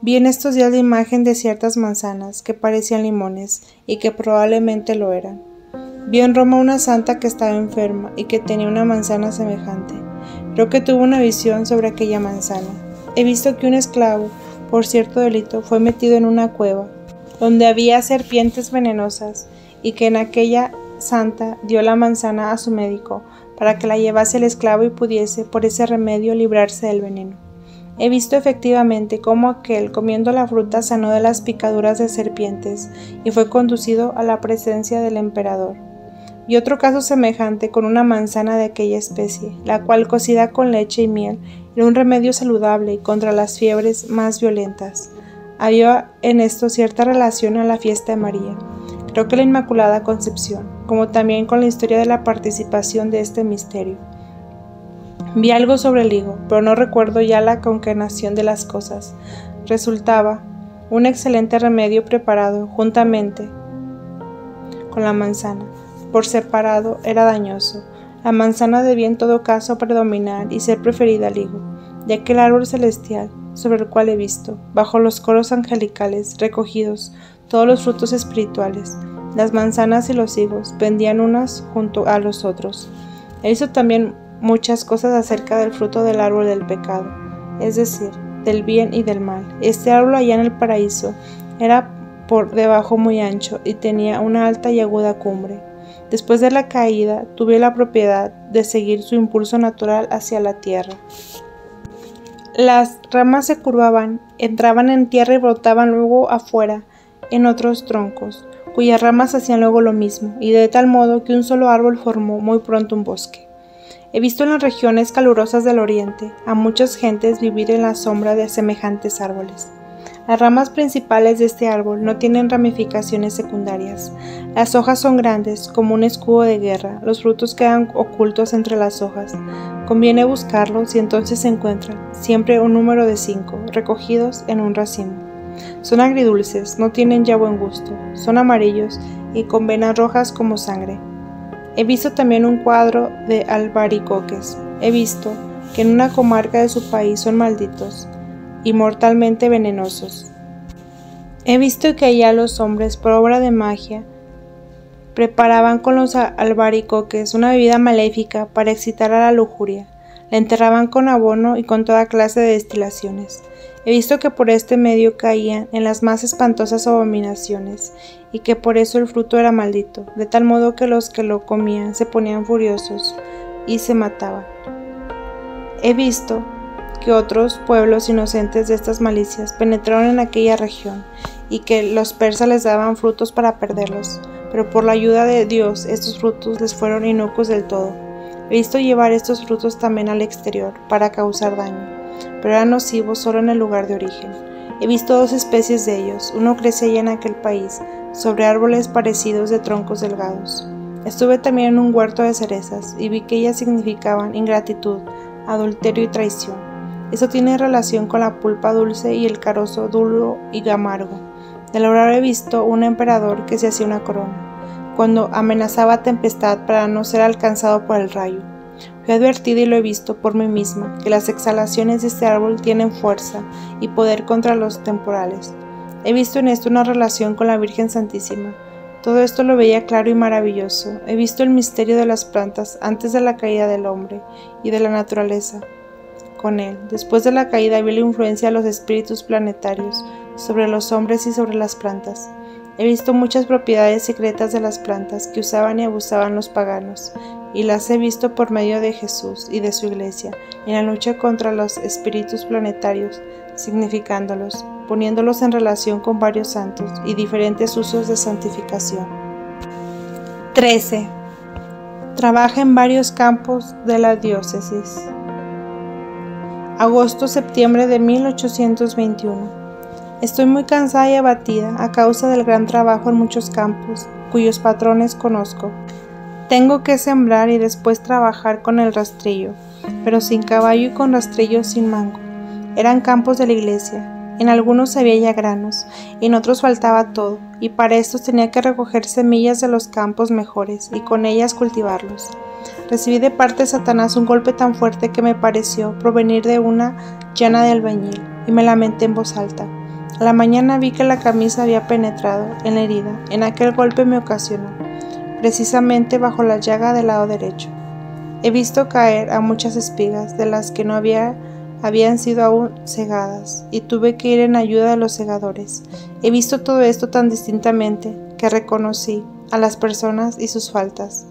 Vi en estos días la imagen de ciertas manzanas que parecían limones y que probablemente lo eran. Vi en Roma una santa que estaba enferma y que tenía una manzana semejante. Creo que tuvo una visión sobre aquella manzana. He visto que un esclavo, por cierto delito, fue metido en una cueva, donde había serpientes venenosas, y que en aquella santa dio la manzana a su médico, para que la llevase el esclavo y pudiese, por ese remedio, librarse del veneno. He visto efectivamente cómo aquel, comiendo la fruta, sanó de las picaduras de serpientes, y fue conducido a la presencia del emperador. Y otro caso semejante con una manzana de aquella especie, la cual, cocida con leche y miel, era un remedio saludable contra las fiebres más violentas. Había en esto cierta relación a la fiesta de María, creo que la Inmaculada Concepción, como también con la historia de la participación de este misterio. Vi algo sobre el higo, pero no recuerdo ya la concatenación de las cosas. Resultaba un excelente remedio preparado juntamente con la manzana. Por separado era dañoso. La manzana debía en todo caso predominar y ser preferida al higo, de aquel árbol celestial sobre el cual he visto, bajo los coros angelicales, recogidos todos los frutos espirituales. Las manzanas y los higos pendían unas junto a los otros. He visto también muchas cosas acerca del fruto del árbol del pecado, es decir, del bien y del mal. Este árbol allá en el paraíso era por debajo muy ancho y tenía una alta y aguda cumbre. Después de la caída, tuve la propiedad de seguir su impulso natural hacia la tierra. Las ramas se curvaban, entraban en tierra y brotaban luego afuera, en otros troncos, cuyas ramas hacían luego lo mismo, y de tal modo que un solo árbol formó muy pronto un bosque. He visto en las regiones calurosas del oriente a muchas gentes vivir en la sombra de semejantes árboles. Las ramas principales de este árbol no tienen ramificaciones secundarias. Las hojas son grandes, como un escudo de guerra. Los frutos quedan ocultos entre las hojas. Conviene buscarlos y entonces se encuentran, siempre un número de 5, recogidos en un racimo. Son agridulces, no tienen ya buen gusto. Son amarillos y con venas rojas como sangre. He visto también un cuadro de albaricoques. He visto que en una comarca de su país son malditos y mortalmente venenosos. He visto que allá los hombres, por obra de magia, preparaban con los albaricoques una bebida maléfica para excitar a la lujuria. La enterraban con abono y con toda clase de destilaciones. He visto que por este medio caían en las más espantosas abominaciones, y que por eso el fruto era maldito, de tal modo que los que lo comían se ponían furiosos y se mataban. He visto que otros pueblos inocentes de estas malicias penetraron en aquella región, y que los persas les daban frutos para perderlos, pero por la ayuda de Dios estos frutos les fueron inocuos del todo. He visto llevar estos frutos también al exterior para causar daño, pero eran nocivos solo en el lugar de origen. He visto 2 especies de ellos, uno crecía en aquel país, sobre árboles parecidos de troncos delgados. Estuve también en un huerto de cerezas, y vi que ellas significaban ingratitud, adulterio y traición. Eso tiene relación con la pulpa dulce y el carozo duro y amargo. Del orar he visto un emperador que se hacía una corona, cuando amenazaba tempestad para no ser alcanzado por el rayo. Fui advertida y lo he visto por mí misma, que las exhalaciones de este árbol tienen fuerza y poder contra los temporales. He visto en esto una relación con la Virgen Santísima. Todo esto lo veía claro y maravilloso. He visto el misterio de las plantas antes de la caída del hombre y de la naturaleza con él. Después de la caída vi la influencia de los espíritus planetarios sobre los hombres y sobre las plantas. He visto muchas propiedades secretas de las plantas que usaban y abusaban los paganos, y las he visto por medio de Jesús y de su iglesia, en la lucha contra los espíritus planetarios, significándolos, poniéndolos en relación con varios santos y diferentes usos de santificación. 13. Trabaja en varios campos de la diócesis. Agosto-septiembre de 1821. Estoy muy cansada y abatida a causa del gran trabajo en muchos campos, cuyos patrones conozco. Tengo que sembrar y después trabajar con el rastrillo, pero sin caballo y con rastrillo sin mango. Eran campos de la iglesia. En algunos había ya granos, y en otros faltaba todo, y para estos tenía que recoger semillas de los campos mejores, y con ellas cultivarlos. Recibí de parte de Satanás un golpe tan fuerte que me pareció provenir de una llana de albañil, y me lamenté en voz alta. A la mañana vi que la camisa había penetrado en la herida. En aquel golpe me ocasionó, precisamente bajo la llaga del lado derecho. He visto caer a muchas espigas, de las que no habían sido aún segadas, y tuve que ir en ayuda de los segadores. He visto todo esto tan distintamente que reconocí a las personas y sus faltas.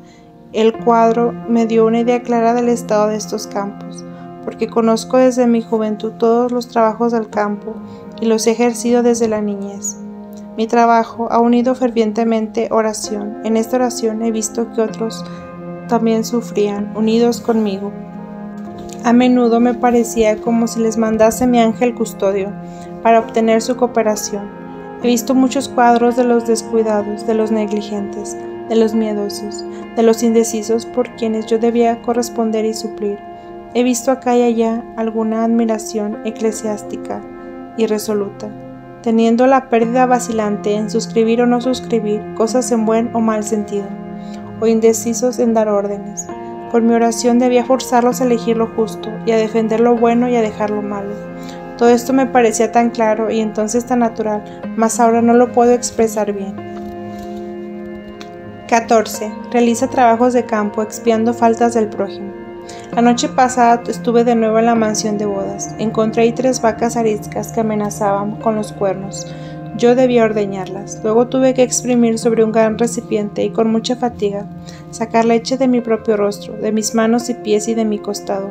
El cuadro me dio una idea clara del estado de estos campos, porque conozco desde mi juventud todos los trabajos del campo y los he ejercido desde la niñez. Mi trabajo ha unido fervientemente oración. En esta oración he visto que otros también sufrían, unidos conmigo. A menudo me parecía como si les mandase mi ángel custodio para obtener su cooperación. He visto muchos cuadros de los descuidados, de los negligentes, de los miedosos, de los indecisos por quienes yo debía corresponder y suplir. He visto acá y allá alguna admiración eclesiástica irresoluta, teniendo la pérdida vacilante en suscribir o no suscribir cosas en buen o mal sentido, o indecisos en dar órdenes. Por mi oración debía forzarlos a elegir lo justo y a defender lo bueno y a dejar lo malo. Todo esto me parecía tan claro y entonces tan natural, mas ahora no lo puedo expresar bien. 14. Realiza trabajos de campo expiando faltas del prójimo. La noche pasada estuve de nuevo en la mansión de bodas. Encontré ahí 3 vacas ariscas que amenazaban con los cuernos. Yo debía ordeñarlas. Luego tuve que exprimir sobre un gran recipiente y con mucha fatiga sacar leche de mi propio rostro, de mis manos y pies y de mi costado,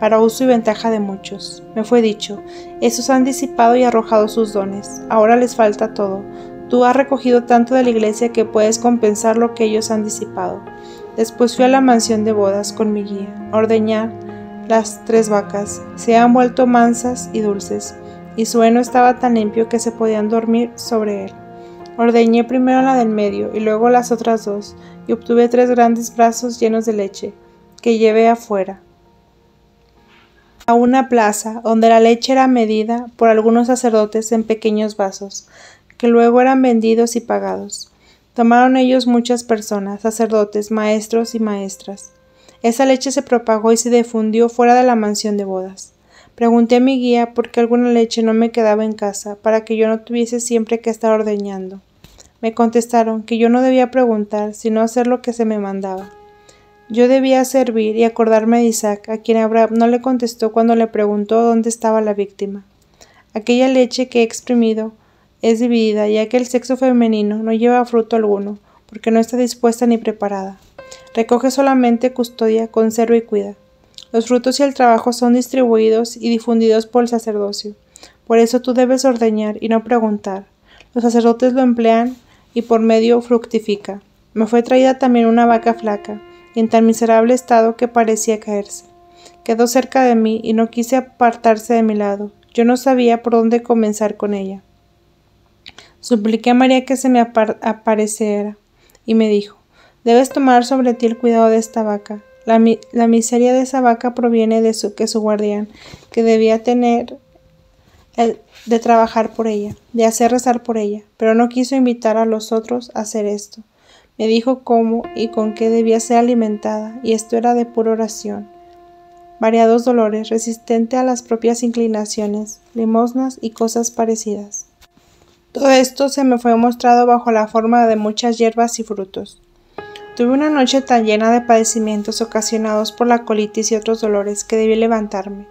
para uso y ventaja de muchos. Me fue dicho: esos han disipado y arrojado sus dones. Ahora les falta todo. Tú has recogido tanto de la iglesia que puedes compensar lo que ellos han disipado. Después fui a la mansión de bodas con mi guía, a ordeñar las 3 vacas. Se han vuelto mansas y dulces, y su heno estaba tan limpio que se podían dormir sobre él. Ordeñé primero la del medio y luego las otras 2, y obtuve 3 grandes brazos llenos de leche, que llevé afuera, a una plaza, donde la leche era medida por algunos sacerdotes en pequeños vasos, que luego eran vendidos y pagados. Tomaron ellos muchas personas, sacerdotes, maestros y maestras. Esa leche se propagó y se difundió fuera de la mansión de bodas. Pregunté a mi guía por qué alguna leche no me quedaba en casa, para que yo no tuviese siempre que estar ordeñando. Me contestaron que yo no debía preguntar, sino hacer lo que se me mandaba. Yo debía servir y acordarme de Isaac, a quien Abraham no le contestó cuando le preguntó dónde estaba la víctima. Aquella leche que he exprimido es dividida, ya que el sexo femenino no lleva fruto alguno, porque no está dispuesta ni preparada. Recoge solamente, custodia, conserva y cuida. Los frutos y el trabajo son distribuidos y difundidos por el sacerdocio. Por eso tú debes ordeñar y no preguntar. Los sacerdotes lo emplean y por medio fructifica. Me fue traída también una vaca flaca, y en tan miserable estado que parecía caerse. Quedó cerca de mí y no quise apartarse de mi lado. Yo no sabía por dónde comenzar con ella. Supliqué a María que se me apareciera, y me dijo: debes tomar sobre ti el cuidado de esta vaca. La miseria de esa vaca proviene de que su guardián, que debía tener de trabajar por ella, de hacer rezar por ella, pero no quiso invitar a los otros a hacer esto. Me dijo cómo y con qué debía ser alimentada, y esto era de pura oración, variados dolores, resistente a las propias inclinaciones, limosnas y cosas parecidas. Todo esto se me fue mostrado bajo la forma de muchas hierbas y frutos. Tuve una noche tan llena de padecimientos ocasionados por la colitis y otros dolores que debí levantarme.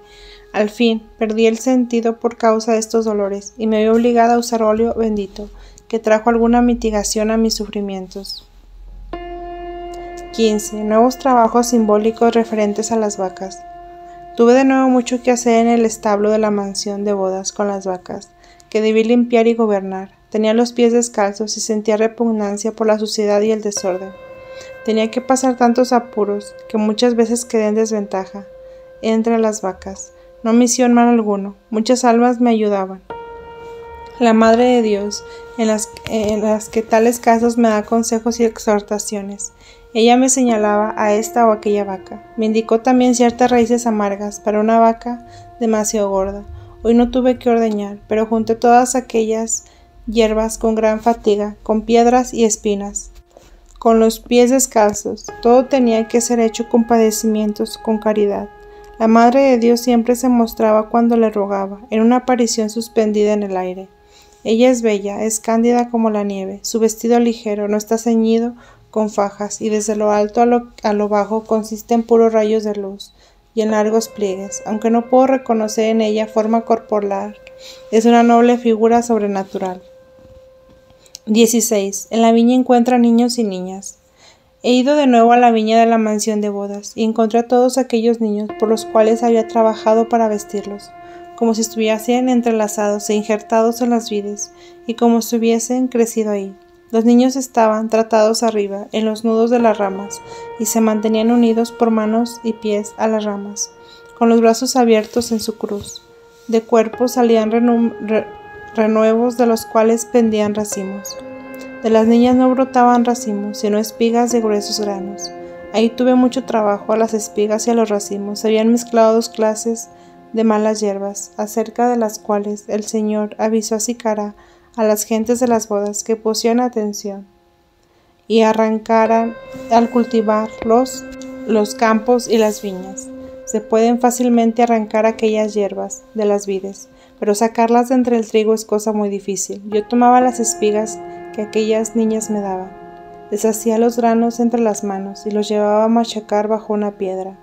Al fin, perdí el sentido por causa de estos dolores y me vi obligada a usar óleo bendito, que trajo alguna mitigación a mis sufrimientos. 15. Nuevos trabajos simbólicos referentes a las vacas. Tuve de nuevo mucho que hacer en el establo de la mansión de bodas con las vacas, que debí limpiar y gobernar. Tenía los pies descalzos y sentía repugnancia por la suciedad y el desorden. Tenía que pasar tantos apuros que muchas veces quedé en desventaja entre las vacas. No me hicieron mal alguno, muchas almas me ayudaban. La Madre de Dios, en las que tales casos me da consejos y exhortaciones. Ella me señalaba a esta o aquella vaca. Me indicó también ciertas raíces amargas para una vaca demasiado gorda. Hoy no tuve que ordeñar, pero junté todas aquellas hierbas con gran fatiga, con piedras y espinas, con los pies descalzos. Todo tenía que ser hecho con padecimientos, con caridad. La Madre de Dios siempre se mostraba cuando le rogaba, en una aparición suspendida en el aire. Ella es bella, es cándida como la nieve, su vestido ligero, no está ceñido con fajas, y desde lo alto a lo bajo consiste en puros rayos de luz y en largos pliegues. Aunque no puedo reconocer en ella forma corporal, es una noble figura sobrenatural. 16. En la viña encuentra niños y niñas. He ido de nuevo a la viña de la mansión de bodas, y encontré a todos aquellos niños por los cuales había trabajado para vestirlos, como si estuviesen entrelazados e injertados en las vides, y como si hubiesen crecido ahí. Los niños estaban tratados arriba, en los nudos de las ramas, y se mantenían unidos por manos y pies a las ramas, con los brazos abiertos en su cruz. De cuerpo salían renuevos de los cuales pendían racimos. De las niñas no brotaban racimos, sino espigas de gruesos granos. Ahí tuve mucho trabajo. A las espigas y a los racimos se habían mezclado 2 clases de malas hierbas, acerca de las cuales el Señor avisó a Sicara a las gentes de las bodas que pusieran atención y arrancaran al cultivar los campos y las viñas. Se pueden fácilmente arrancar aquellas hierbas de las vides, pero sacarlas de entre el trigo es cosa muy difícil. Yo tomaba las espigas que aquellas niñas me daban, deshacía los granos entre las manos y los llevaba a machacar bajo una piedra.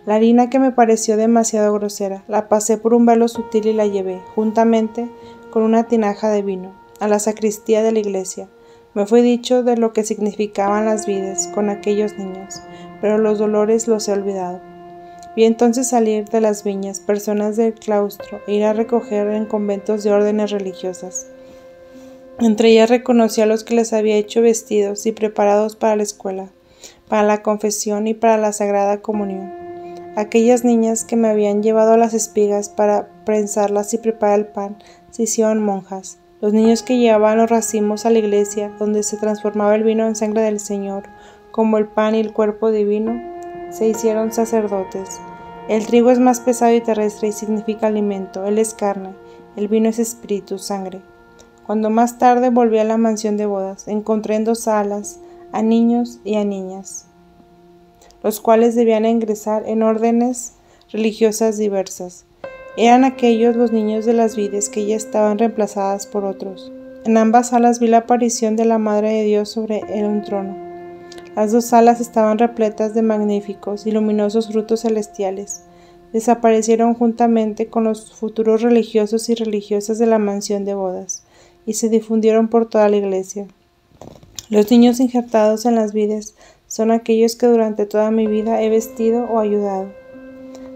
La harina, que me pareció demasiado grosera, la pasé por un velo sutil y la llevé, juntamente con una tinaja de vino, a la sacristía de la iglesia. Me fue dicho de lo que significaban las vides con aquellos niños, pero los dolores los he olvidado. Vi entonces salir de las viñas personas del claustro e ir a recoger en conventos de órdenes religiosas. Entre ellas reconocí a los que les había hecho vestidos y preparados para la escuela, para la confesión y para la sagrada comunión. Aquellas niñas que me habían llevado las espigas para prensarlas y preparar el pan se hicieron monjas. Los niños que llevaban los racimos a la iglesia, donde se transformaba el vino en sangre del Señor, como el pan y el cuerpo divino, se hicieron sacerdotes. El trigo es más pesado y terrestre y significa alimento, él es carne, el vino es espíritu, sangre. Cuando más tarde volví a la mansión de bodas, encontré en 2 salas a niños y a niñas, los cuales debían ingresar en órdenes religiosas diversas. Eran aquellos los niños de las vides que ya estaban reemplazadas por otros. En ambas salas vi la aparición de la Madre de Dios sobre un trono. Las 2 salas estaban repletas de magníficos y luminosos frutos celestiales. Desaparecieron juntamente con los futuros religiosos y religiosas de la mansión de bodas, y se difundieron por toda la iglesia. Los niños injertados en las vides son aquellos que durante toda mi vida he vestido o ayudado.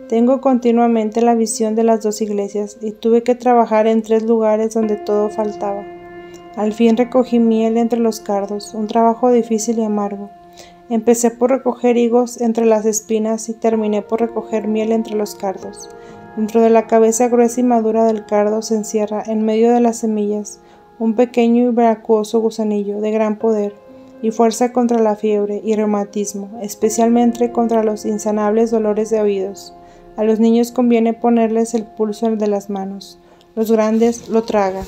Tengo continuamente la visión de las 2 iglesias y tuve que trabajar en 3 lugares donde todo faltaba. Al fin recogí miel entre los cardos, un trabajo difícil y amargo. Empecé por recoger higos entre las espinas y terminé por recoger miel entre los cardos. Dentro de la cabeza gruesa y madura del cardo se encierra, en medio de las semillas, un pequeño y veracuoso gusanillo de gran poder y fuerza contra la fiebre y reumatismo, especialmente contra los insanables dolores de oídos. A los niños conviene ponerles el pulso de las manos. Los grandes lo tragan.